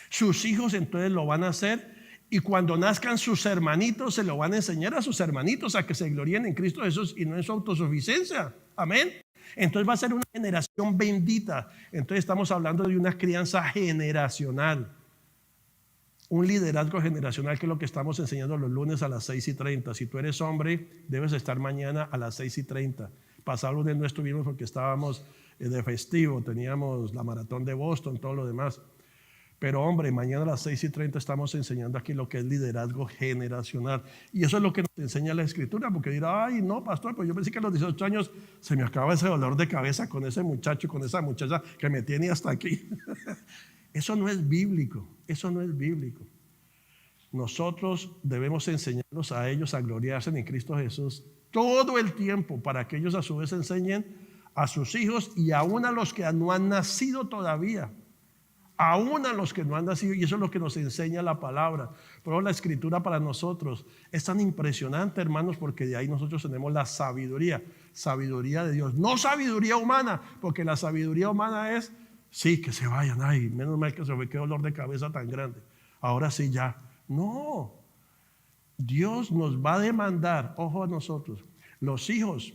Sus hijos entonces lo van a hacer y cuando nazcan sus hermanitos se lo van a enseñar a sus hermanitos a que se gloríen en Cristo Jesús y no en su autosuficiencia. Amén. Entonces va a ser una generación bendita. Entonces estamos hablando de una crianza generacional, un liderazgo generacional, que es lo que estamos enseñando los lunes a las 6:30. Si tú eres hombre, debes estar mañana a las 6:30. Pasado lunes no estuvimos porque estábamos de festivo, teníamos la maratón de Boston, todo lo demás. Pero hombre, mañana a las 6:30 estamos enseñando aquí lo que es liderazgo generacional. Y eso es lo que nos enseña la Escritura, porque dirá, ay no pastor, pues yo pensé que a los 18 años se me acaba ese dolor de cabeza con ese muchacho y con esa muchacha que me tiene hasta aquí. Eso no es bíblico, eso no es bíblico. Nosotros debemos enseñarlos a ellos a gloriarse en Cristo Jesús todo el tiempo, para que ellos a su vez enseñen a sus hijos y aún a los que no han nacido todavía, aún a los que no han nacido, y eso es lo que nos enseña la palabra. Pero la Escritura para nosotros es tan impresionante, hermanos, porque de ahí nosotros tenemos la sabiduría de Dios, no sabiduría humana, porque la sabiduría humana es, sí, que se vayan, ay, menos mal que se ve, qué dolor de cabeza tan grande, ahora sí ya. No, Dios nos va a demandar, ojo a nosotros, los hijos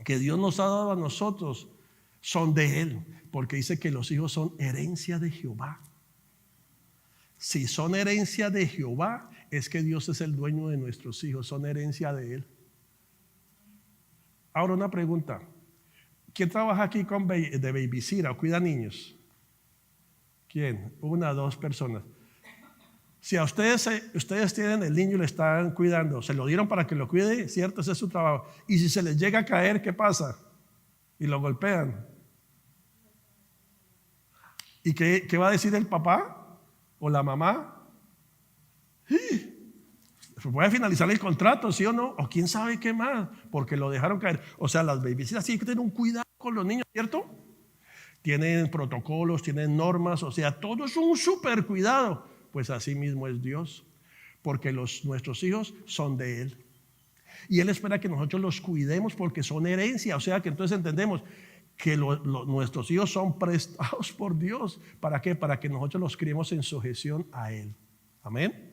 que Dios nos ha dado a nosotros son de Él, porque dice que los hijos son herencia de Jehová. Si son herencia de Jehová, es que Dios es el dueño de nuestros hijos, son herencia de Él. Ahora una pregunta, ¿quién trabaja aquí de babysitter o cuida niños? ¿Quién? 1 o 2 personas. Si a ustedes tienen el niño y le están cuidando, se lo dieron para que lo cuide, cierto, ese es su trabajo. Y si se les llega a caer, ¿qué pasa? Y lo golpean. ¿Y qué va a decir el papá o la mamá? Puede finalizar el contrato, ¿sí o no? O quién sabe qué más, porque lo dejaron caer. O sea, las babysitters sí hay que tener un cuidado con los niños, ¿cierto? tienen protocolos, tienen normas, o sea, todo es un súper cuidado. Pues así mismo es Dios, porque nuestros hijos son de Él. Y Él espera que nosotros los cuidemos porque son herencia. O sea que entonces entendemos que nuestros hijos son prestados por Dios. ¿Para qué? Para que nosotros los criemos en sujeción a Él. Amén.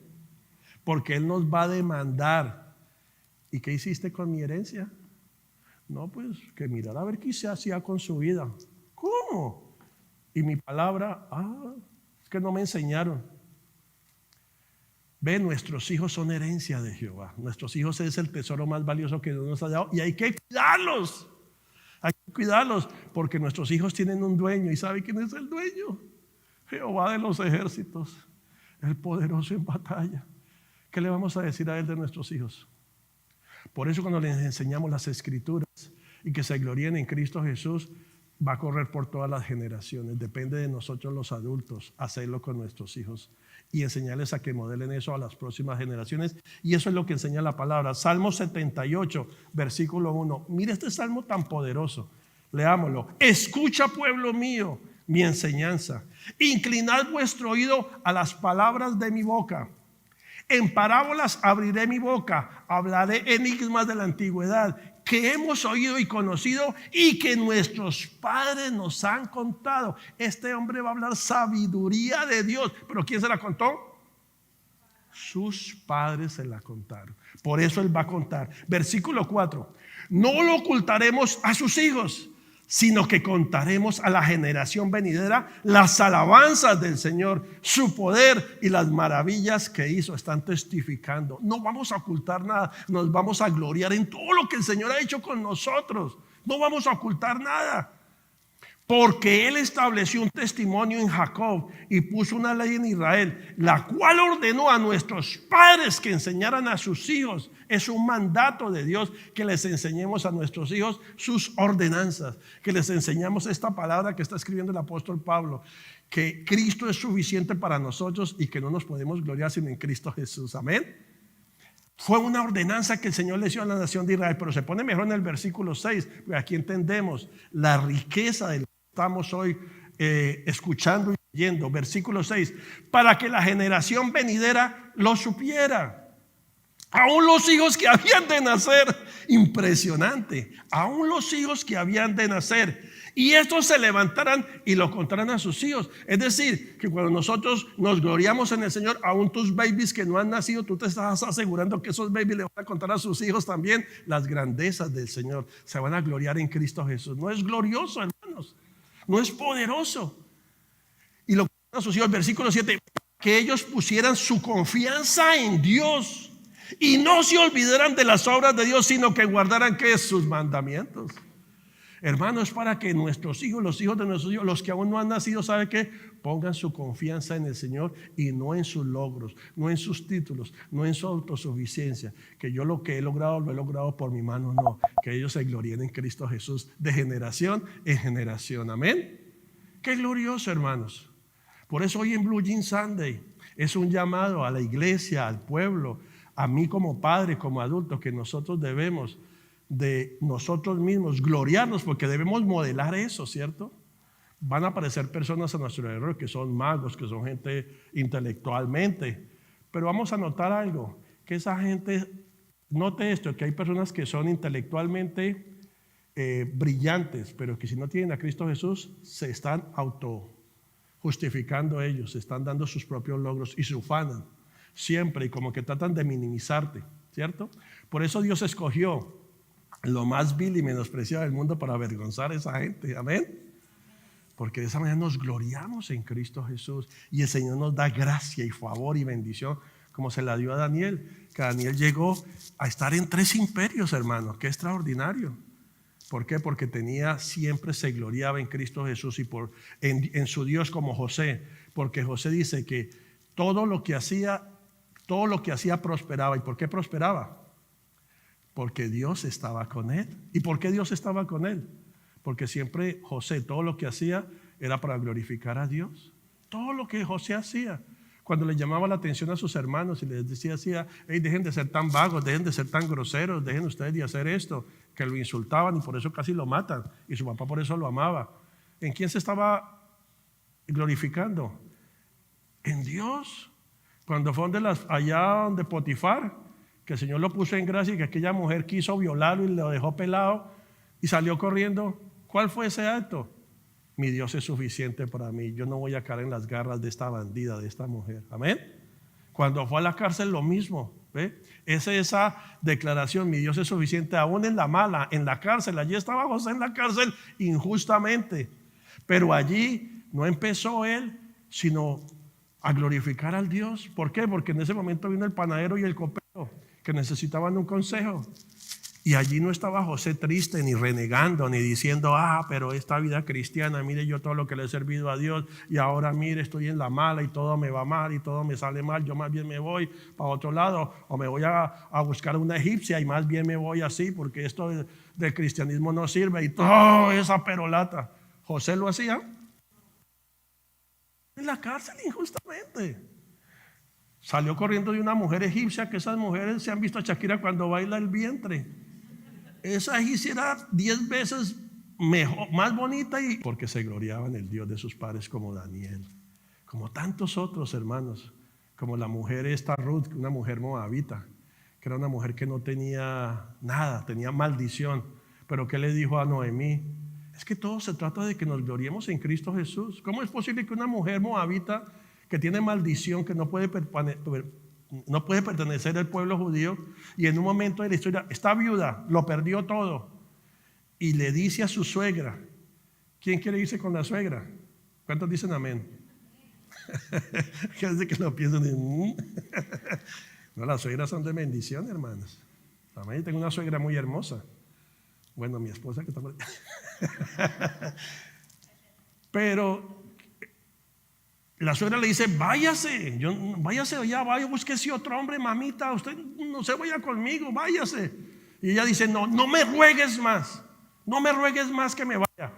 Porque Él nos va a demandar. ¿Y qué hiciste con mi herencia? No, pues que mirar a ver qué se hacía con su vida. ¿Cómo? Y mi palabra, es que no me enseñaron. Ve, nuestros hijos son herencia de Jehová. Nuestros hijos es el tesoro más valioso que Dios nos ha dado y hay que cuidarlos. Hay que cuidarlos porque nuestros hijos tienen un dueño. ¿Y sabe quién es el dueño? Jehová de los ejércitos, el poderoso en batalla. ¿Qué le vamos a decir a Él de nuestros hijos? Por eso cuando les enseñamos las escrituras y que se gloríen en Cristo Jesús, va a correr por todas las generaciones. Depende de nosotros los adultos hacerlo con nuestros hijos y enseñarles a que modelen eso a las próximas generaciones. Y eso es lo que enseña la palabra. Salmo 78, versículo 1. Mire este salmo tan poderoso. Leámoslo. Escucha, pueblo mío, mi enseñanza. Inclinad vuestro oído a las palabras de mi boca. En parábolas abriré mi boca, hablaré enigmas de la antigüedad, que hemos oído y conocido y que nuestros padres nos han contado. Este hombre va a hablar sabiduría de Dios. ¿Pero quién se la contó? Sus padres se la contaron. Por eso Él va a contar. Versículo 4. No lo ocultaremos a sus hijos, sino que contaremos a la generación venidera las alabanzas del Señor, su poder y las maravillas que hizo. Están testificando. No vamos a ocultar nada, nos vamos a gloriar en todo lo que el Señor ha hecho con nosotros. No vamos a ocultar nada. Porque Él estableció un testimonio en Jacob y puso una ley en Israel, la cual ordenó a nuestros padres que enseñaran a sus hijos. Es un mandato de Dios que les enseñemos a nuestros hijos sus ordenanzas, que les enseñamos esta palabra que está escribiendo el apóstol Pablo, que Cristo es suficiente para nosotros y que no nos podemos gloriar sino en Cristo Jesús. Amén. Fue una ordenanza que el Señor le dio a la nación de Israel, pero se pone mejor en el versículo 6, porque aquí entendemos la riqueza de lo que estamos hoy escuchando y leyendo. Versículo 6, para que la generación venidera lo supiera. Aún los hijos que habían de nacer, impresionante, aún los hijos que habían de nacer, y estos se levantarán y lo contarán a sus hijos. Es decir, que cuando nosotros nos gloriamos en el Señor, aún tus babies que no han nacido, tú te estás asegurando que esos babies le van a contar a sus hijos también las grandezas del Señor. Se van a gloriar en Cristo Jesús. No es glorioso, hermanos, no es poderoso. Y lo contarán a sus hijos, versículo 7, que ellos pusieran su confianza en Dios y no se olvidaran de las obras de Dios, sino que guardaran ¿qué? Sus mandamientos. Hermanos, para que nuestros hijos, los hijos de nuestros hijos, los que aún no han nacido, ¿sabe qué? Pongan su confianza en el Señor y no en sus logros, no en sus títulos, no en su autosuficiencia. Que yo lo que he logrado, lo he logrado por mi mano, no. Que ellos se gloríen en Cristo Jesús de generación en generación. Amén. Qué glorioso, hermanos. Por eso hoy en Blue Jean Sunday es un llamado a la iglesia, al pueblo, a mí como padre, como adulto, que nosotros debemos de nosotros mismos gloriarnos, porque debemos modelar eso, ¿cierto? Van a aparecer personas a nuestro alrededor que son magos, que son gente intelectualmente, pero vamos a notar algo, que esa gente, note esto, que hay personas que son intelectualmente brillantes, pero que si no tienen a Cristo Jesús se están justificando ellos, se están dando sus propios logros y se ufanan siempre y como que tratan de minimizarte, ¿cierto? Por eso Dios escogió lo más vil y menospreciado del mundo para avergonzar a esa gente. Amén. Porque de esa manera nos gloriamos en Cristo Jesús y el Señor nos da gracia y favor y bendición como se la dio a Daniel, que Daniel llegó a estar en 3 imperios, hermanos. Qué extraordinario. ¿Por qué? Porque siempre se gloriaba en Cristo Jesús y en su Dios, como José. Porque José dice que todo lo que hacía prosperaba. ¿Y por qué prosperaba? Porque Dios estaba con él. ¿Y por qué Dios estaba con él? Porque siempre José, todo lo que hacía era para glorificar a Dios. Todo lo que José hacía. Cuando le llamaba la atención a sus hermanos y les decía, hey, dejen de ser tan vagos, dejen de ser tan groseros, dejen ustedes de hacer esto, que lo insultaban y por eso casi lo matan. Y su papá por eso lo amaba. ¿En quién se estaba glorificando? En Dios. Cuando fue allá donde Potifar, que el Señor lo puso en gracia y que aquella mujer quiso violarlo y lo dejó pelado y salió corriendo. ¿Cuál fue ese acto? Mi Dios es suficiente para mí. Yo no voy a caer en las garras de esta bandida, de esta mujer. Amén. Cuando fue a la cárcel lo mismo. ¿Ve? Esa declaración, mi Dios es suficiente, aún en la mala, en la cárcel. Allí estaba José en la cárcel injustamente. Pero allí no empezó él, sino a glorificar al Dios. ¿Por qué? Porque en ese momento vino el panadero y el copero que necesitaban un consejo. Y allí no estaba José triste, ni renegando, ni diciendo, pero esta vida cristiana, mire yo todo lo que le he servido a Dios y ahora mire estoy en la mala y todo me va mal y todo me sale mal, yo más bien me voy para otro lado o me voy a buscar una egipcia y más bien me voy así porque esto del cristianismo no sirve y toda esa perolata. José lo hacía en la cárcel injustamente. Salió corriendo de una mujer egipcia, que esas mujeres se han visto a Shakira cuando baila el vientre. Esa egipcia era 10 veces mejor, más bonita, y porque se gloriaba en el Dios de sus padres, como Daniel, como tantos otros hermanos, como la mujer esta Ruth, una mujer moabita, que era una mujer que no tenía nada, tenía maldición, pero ¿qué le dijo a Noemí? Es que todo se trata de que nos gloriemos en Cristo Jesús. ¿Cómo es posible que una mujer moabita que tiene maldición, que no puede pertenecer al pueblo judío, y en un momento de la historia está viuda, lo perdió todo, y le dice a su suegra? ¿Quién quiere irse con la suegra? ¿Cuántos dicen amén? Quiere decir que lo piensan en... No, las suegras son de bendición, hermanos. Amén. Tengo una suegra muy hermosa. Bueno, mi esposa que está por... Pero la suegra le dice, váyase ya, vaya, búsquese otro hombre, mamita, usted no se vaya conmigo, váyase. Y ella dice, no me ruegues más, no me ruegues más que me vaya,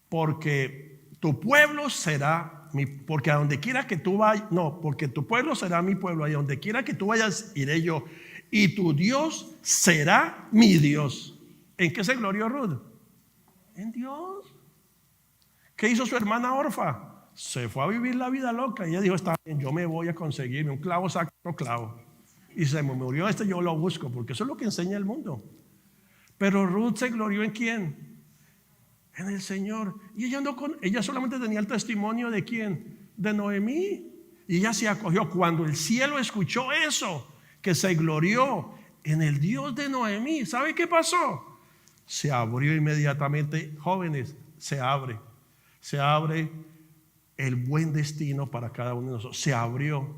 porque tu pueblo será porque a donde quiera que tú vayas, porque tu pueblo será mi pueblo, y a donde quiera que tú vayas, iré yo, y tu Dios será mi Dios. ¿En qué se glorió Ruth? En Dios. ¿Qué hizo su hermana Orfa? Se fue a vivir la vida loca y ella dijo, está bien, yo me voy a conseguirme un clavo, saca otro clavo, y se me murió yo lo busco, porque eso es lo que enseña el mundo. Pero Ruth se glorió ¿en quién? En el Señor. Y ella solamente tenía el testimonio ¿de quién? De Noemí. Y ella se acogió. Cuando el cielo escuchó eso, que se glorió en el Dios de Noemí, ¿sabe qué pasó? Se abrió inmediatamente, jóvenes, se abre el buen destino para cada uno de nosotros. Se abrió.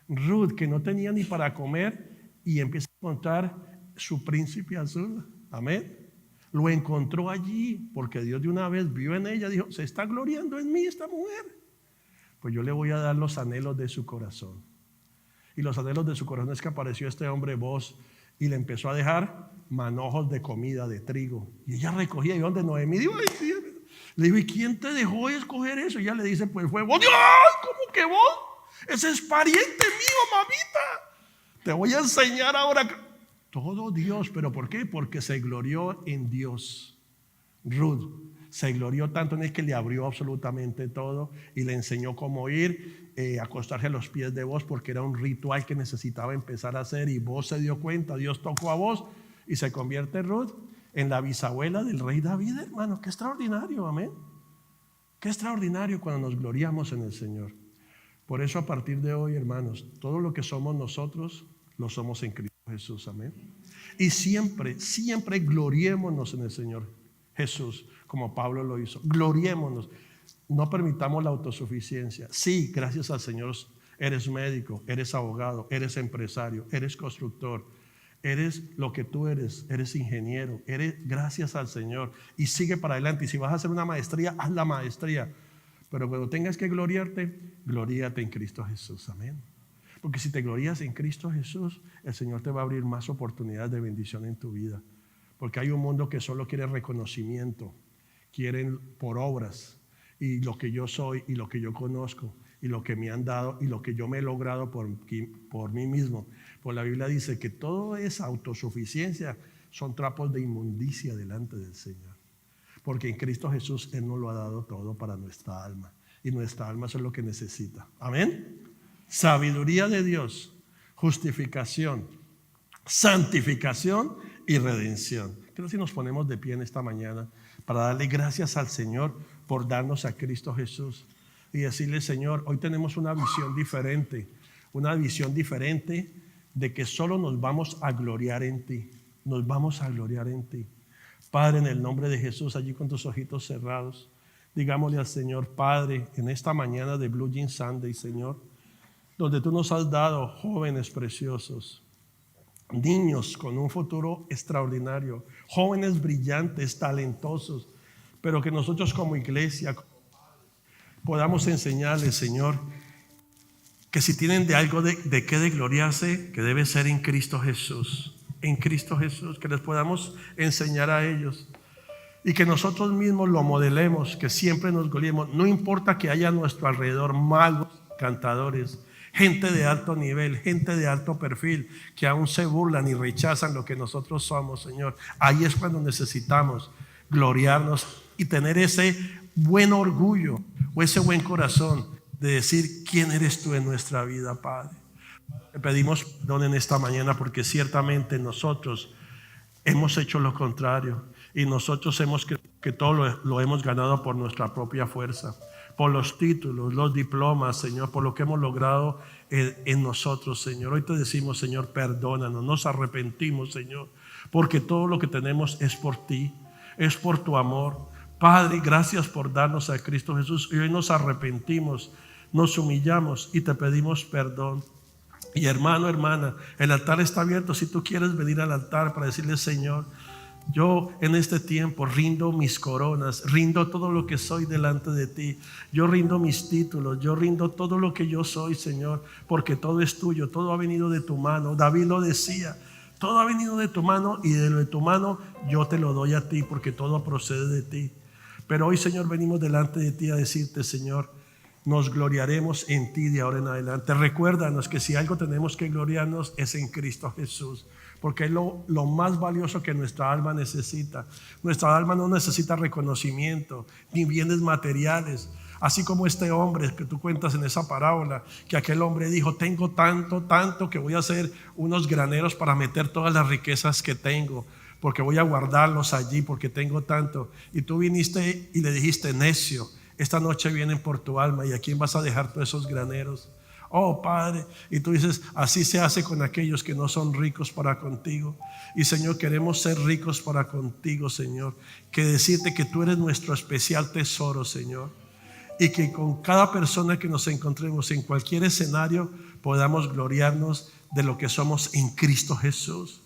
Ruth, que no tenía ni para comer, y empieza a encontrar su príncipe azul. Amén. Lo encontró allí porque Dios de una vez vio en ella, dijo, se está gloriando en mí esta mujer, pues yo le voy a dar los anhelos de su corazón. Y los anhelos de su corazón es que apareció este hombre vos y le empezó a dejar manojos de comida, de trigo, y ella recogía. Y donde Noemí dijo, ay, Dios. Le digo, ¿y quién te dejó escoger eso? Y ella le dice, pues fue vos. Dios, ¿cómo que vos? Ese es pariente mío, mamita. Te voy a enseñar ahora. Todo Dios. ¿Pero por qué? Porque se glorió en Dios. Ruth se glorió tanto en él que le abrió absolutamente todo y le enseñó cómo ir, acostarse a los pies de vos, porque era un ritual que necesitaba empezar a hacer, y vos se dio cuenta, Dios tocó a vos y se convierte Ruth en la bisabuela del rey David, hermano. Qué extraordinario, amén. Qué extraordinario cuando nos gloriamos en el Señor. Por eso a partir de hoy, hermanos, todo lo que somos nosotros, lo somos en Cristo Jesús, amén. Y siempre gloriémonos en el Señor Jesús, como Pablo lo hizo. Gloriémonos. No permitamos la autosuficiencia. Sí, gracias al Señor eres médico, eres abogado, eres empresario, eres constructor. Eres lo que tú eres ingeniero, gracias al Señor, y sigue para adelante. Y si vas a hacer una maestría, haz la maestría, pero cuando tengas que gloriarte, gloríate en Cristo Jesús, amén. Porque si te glorías en Cristo Jesús, el Señor te va a abrir más oportunidades de bendición en tu vida, porque hay un mundo que solo quiere reconocimiento, quieren por obras, y lo que yo soy y lo que yo conozco y lo que me han dado y lo que yo me he logrado por mí mismo. Pues la Biblia dice que toda esa autosuficiencia son trapos de inmundicia delante del Señor. porque en Cristo Jesús Él nos lo ha dado todo para nuestra alma. Y nuestra alma eso es lo que necesita. Amén. Sabiduría de Dios, justificación, santificación y redención. Creo que si nos ponemos de pie en esta mañana para darle gracias al Señor por darnos a Cristo Jesús y decirle: Señor, hoy tenemos una visión diferente de que solo nos vamos a gloriar en ti. Nos vamos a gloriar en ti. Padre, en el nombre de Jesús, allí con tus ojitos cerrados, digámosle al Señor: Padre, en esta mañana de Blue Jean Sunday, Señor, donde tú nos has dado jóvenes preciosos, niños con un futuro extraordinario, jóvenes brillantes, talentosos, pero que nosotros como iglesia podamos enseñarles, Señor, que si tienen de algo de qué de gloriarse, que debe ser en Cristo Jesús. En Cristo Jesús, que les podamos enseñar a ellos y que nosotros mismos lo modelemos, que siempre nos gloriemos. No importa que haya a nuestro alrededor malos cantadores, gente de alto nivel, gente de alto perfil, que aún se burlan y rechazan lo que nosotros somos, Señor. Ahí es cuando necesitamos gloriarnos y tener ese buen orgullo o ese buen corazón de decir: ¿quién eres tú en nuestra vida, Padre? Te pedimos perdón en esta mañana porque ciertamente nosotros hemos hecho lo contrario y nosotros hemos creído que todo lo hemos ganado por nuestra propia fuerza, por los títulos, los diplomas, Señor, por lo que hemos logrado en nosotros, Señor. Hoy te decimos: Señor, perdónanos, nos arrepentimos, Señor, porque todo lo que tenemos es por ti, es por tu amor. Padre, gracias por darnos a Cristo Jesús y hoy nos arrepentimos, nos humillamos y te pedimos perdón. Y hermano, hermana, el altar está abierto. Si tú quieres venir al altar para decirle: Señor, yo en este tiempo rindo mis coronas, rindo todo lo que soy delante de ti. Yo rindo mis títulos, yo rindo todo lo que yo soy, Señor, porque todo es tuyo, todo ha venido de tu mano. David lo decía: todo ha venido de tu mano y de lo de tu mano yo te lo doy a ti, porque todo procede de ti. Pero hoy, Señor, venimos delante de ti a decirte: Señor, nos gloriaremos en ti de ahora en adelante. Recuérdanos que si algo tenemos que gloriarnos es en Cristo Jesús, porque es lo más valioso que nuestra alma necesita. Nuestra alma no necesita reconocimiento ni bienes materiales. Así como este hombre que tú cuentas en esa parábola, que aquel hombre dijo: tengo tanto que voy a hacer unos graneros para meter todas las riquezas que tengo, porque voy a guardarlos allí, porque tengo tanto. Y tú viniste y le dijiste: necio, esta noche vienen por tu alma, ¿y a quién vas a dejar todos esos graneros? Oh, Padre, y tú dices: así se hace con aquellos que no son ricos para contigo. Y Señor, queremos ser ricos para contigo, Señor, que decirte que tú eres nuestro especial tesoro, Señor, y que con cada persona que nos encontremos en cualquier escenario podamos gloriarnos de lo que somos en Cristo Jesús.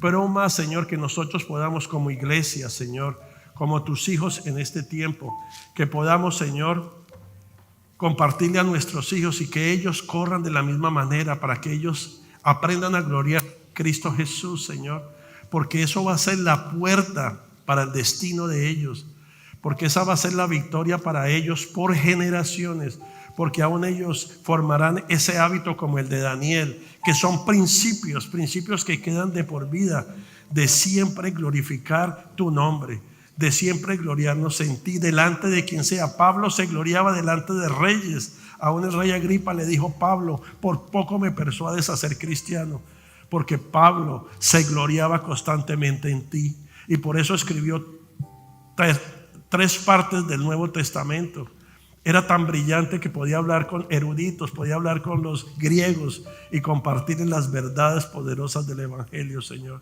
Pero aún más, Señor, que nosotros podamos como iglesia, Señor, como tus hijos en este tiempo, que podamos, Señor, compartirle a nuestros hijos y que ellos corran de la misma manera para que ellos aprendan a gloriar a Cristo Jesús, Señor, porque eso va a ser la puerta para el destino de ellos, porque esa va a ser la victoria para ellos por generaciones, porque aún ellos formarán ese hábito como el de Daniel, que son principios que quedan de por vida, de siempre glorificar tu nombre, de siempre gloriarnos en ti, delante de quien sea. Pablo se gloriaba delante de reyes. Aún el rey Agripa le dijo: Pablo, por poco me persuades a ser cristiano, porque Pablo se gloriaba constantemente en ti. Y por eso escribió tres partes del Nuevo Testamento. Era tan brillante que podía hablar con eruditos, podía hablar con los griegos y compartirles las verdades poderosas del Evangelio, Señor.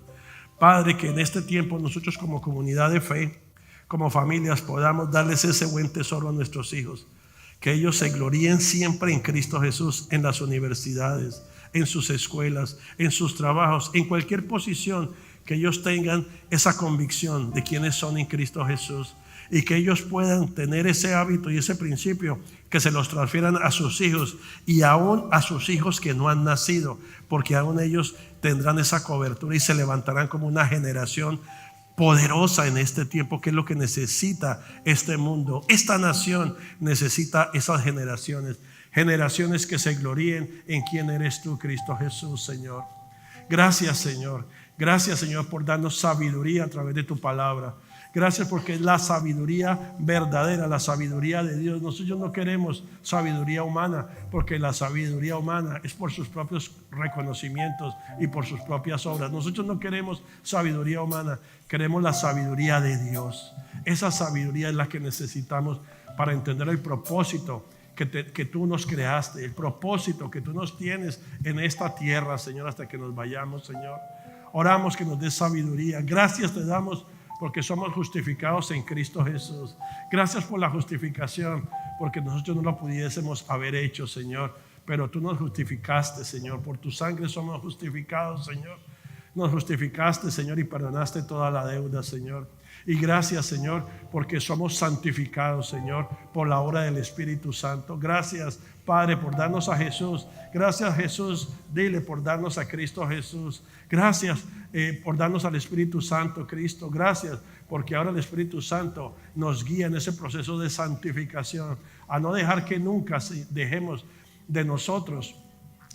Padre, que en este tiempo nosotros como comunidad de fe, como familias, podamos darles ese buen tesoro a nuestros hijos, que ellos se gloríen siempre en Cristo Jesús, en las universidades, en sus escuelas, en sus trabajos, en cualquier posición, que ellos tengan esa convicción de quiénes son en Cristo Jesús, y que ellos puedan tener ese hábito y ese principio, que se los transfieran a sus hijos y aún a sus hijos que no han nacido, porque aún ellos tendrán esa cobertura y se levantarán como una generación poderosa en este tiempo, que es lo que necesita este mundo. Esta nación necesita esas generaciones que se gloríen en quién eres tú, Cristo Jesús, Señor. Gracias, Señor. Gracias, Señor, por darnos sabiduría a través de tu palabra. Gracias porque es la sabiduría verdadera, la sabiduría de Dios. Nosotros no queremos sabiduría humana, porque la sabiduría humana es por sus propios reconocimientos y por sus propias obras. Nosotros no queremos sabiduría humana, queremos la sabiduría de Dios. Esa sabiduría es la que necesitamos para entender el propósito que tú nos creaste, el propósito que tú nos tienes en esta tierra, Señor, hasta que nos vayamos, Señor. Oramos que nos des sabiduría. Gracias te damos porque somos justificados en Cristo Jesús. Gracias por la justificación, porque nosotros no lo pudiésemos haber hecho, Señor, pero tú nos justificaste, Señor. Por tu sangre somos justificados, Señor. Nos justificaste, Señor, y perdonaste toda la deuda, Señor. Y gracias, Señor, porque somos santificados, Señor, por la obra del Espíritu Santo. Gracias, Padre, por darnos a Jesús. Gracias, Jesús, dile, por darnos a Cristo Jesús. Gracias por darnos al Espíritu Santo, Cristo. Gracias porque ahora el Espíritu Santo nos guía en ese proceso de santificación, a no dejar que nunca dejemos de nosotros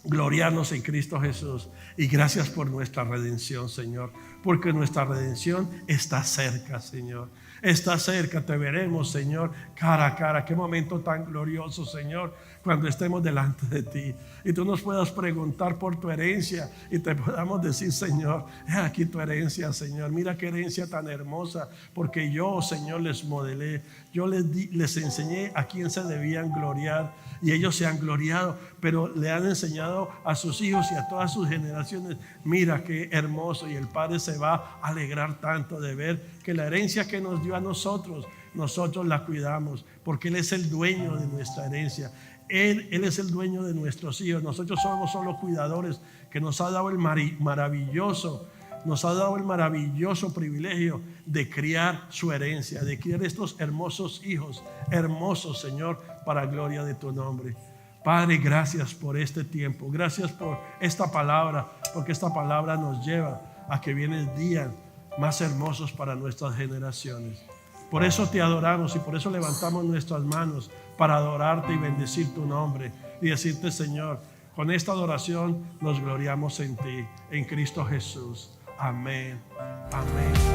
gloriarnos en Cristo Jesús. Y gracias por nuestra redención, Señor, porque nuestra redención está cerca, Señor. Está cerca, te veremos, Señor, cara a cara. Qué momento tan glorioso, Señor, cuando estemos delante de ti y tú nos puedas preguntar por tu herencia y te podamos decir, Señor, aquí tu herencia, Señor. Mira qué herencia tan hermosa, porque yo, Señor, les modelé. Yo les enseñé a quién se debían gloriar y ellos se han gloriado, pero le han enseñado a sus hijos y a todas sus generaciones. Mira qué hermoso, y el Padre se va a alegrar tanto de ver que la herencia que nos dio a nosotros la cuidamos, porque Él es el dueño de nuestra herencia. Él es el dueño de nuestros hijos. Nosotros somos solo cuidadores, que nos ha dado el maravilloso privilegio de criar su herencia, de criar estos hermosos hijos, hermosos, Señor, para gloria de tu nombre. Padre, gracias por este tiempo, gracias por esta palabra, porque esta palabra nos lleva a que vienen días más hermosos para nuestras generaciones. Por eso te adoramos y por eso levantamos nuestras manos para adorarte y bendecir tu nombre y decirte, Señor, con esta adoración nos gloriamos en ti, en Cristo Jesús. Amén. Amén.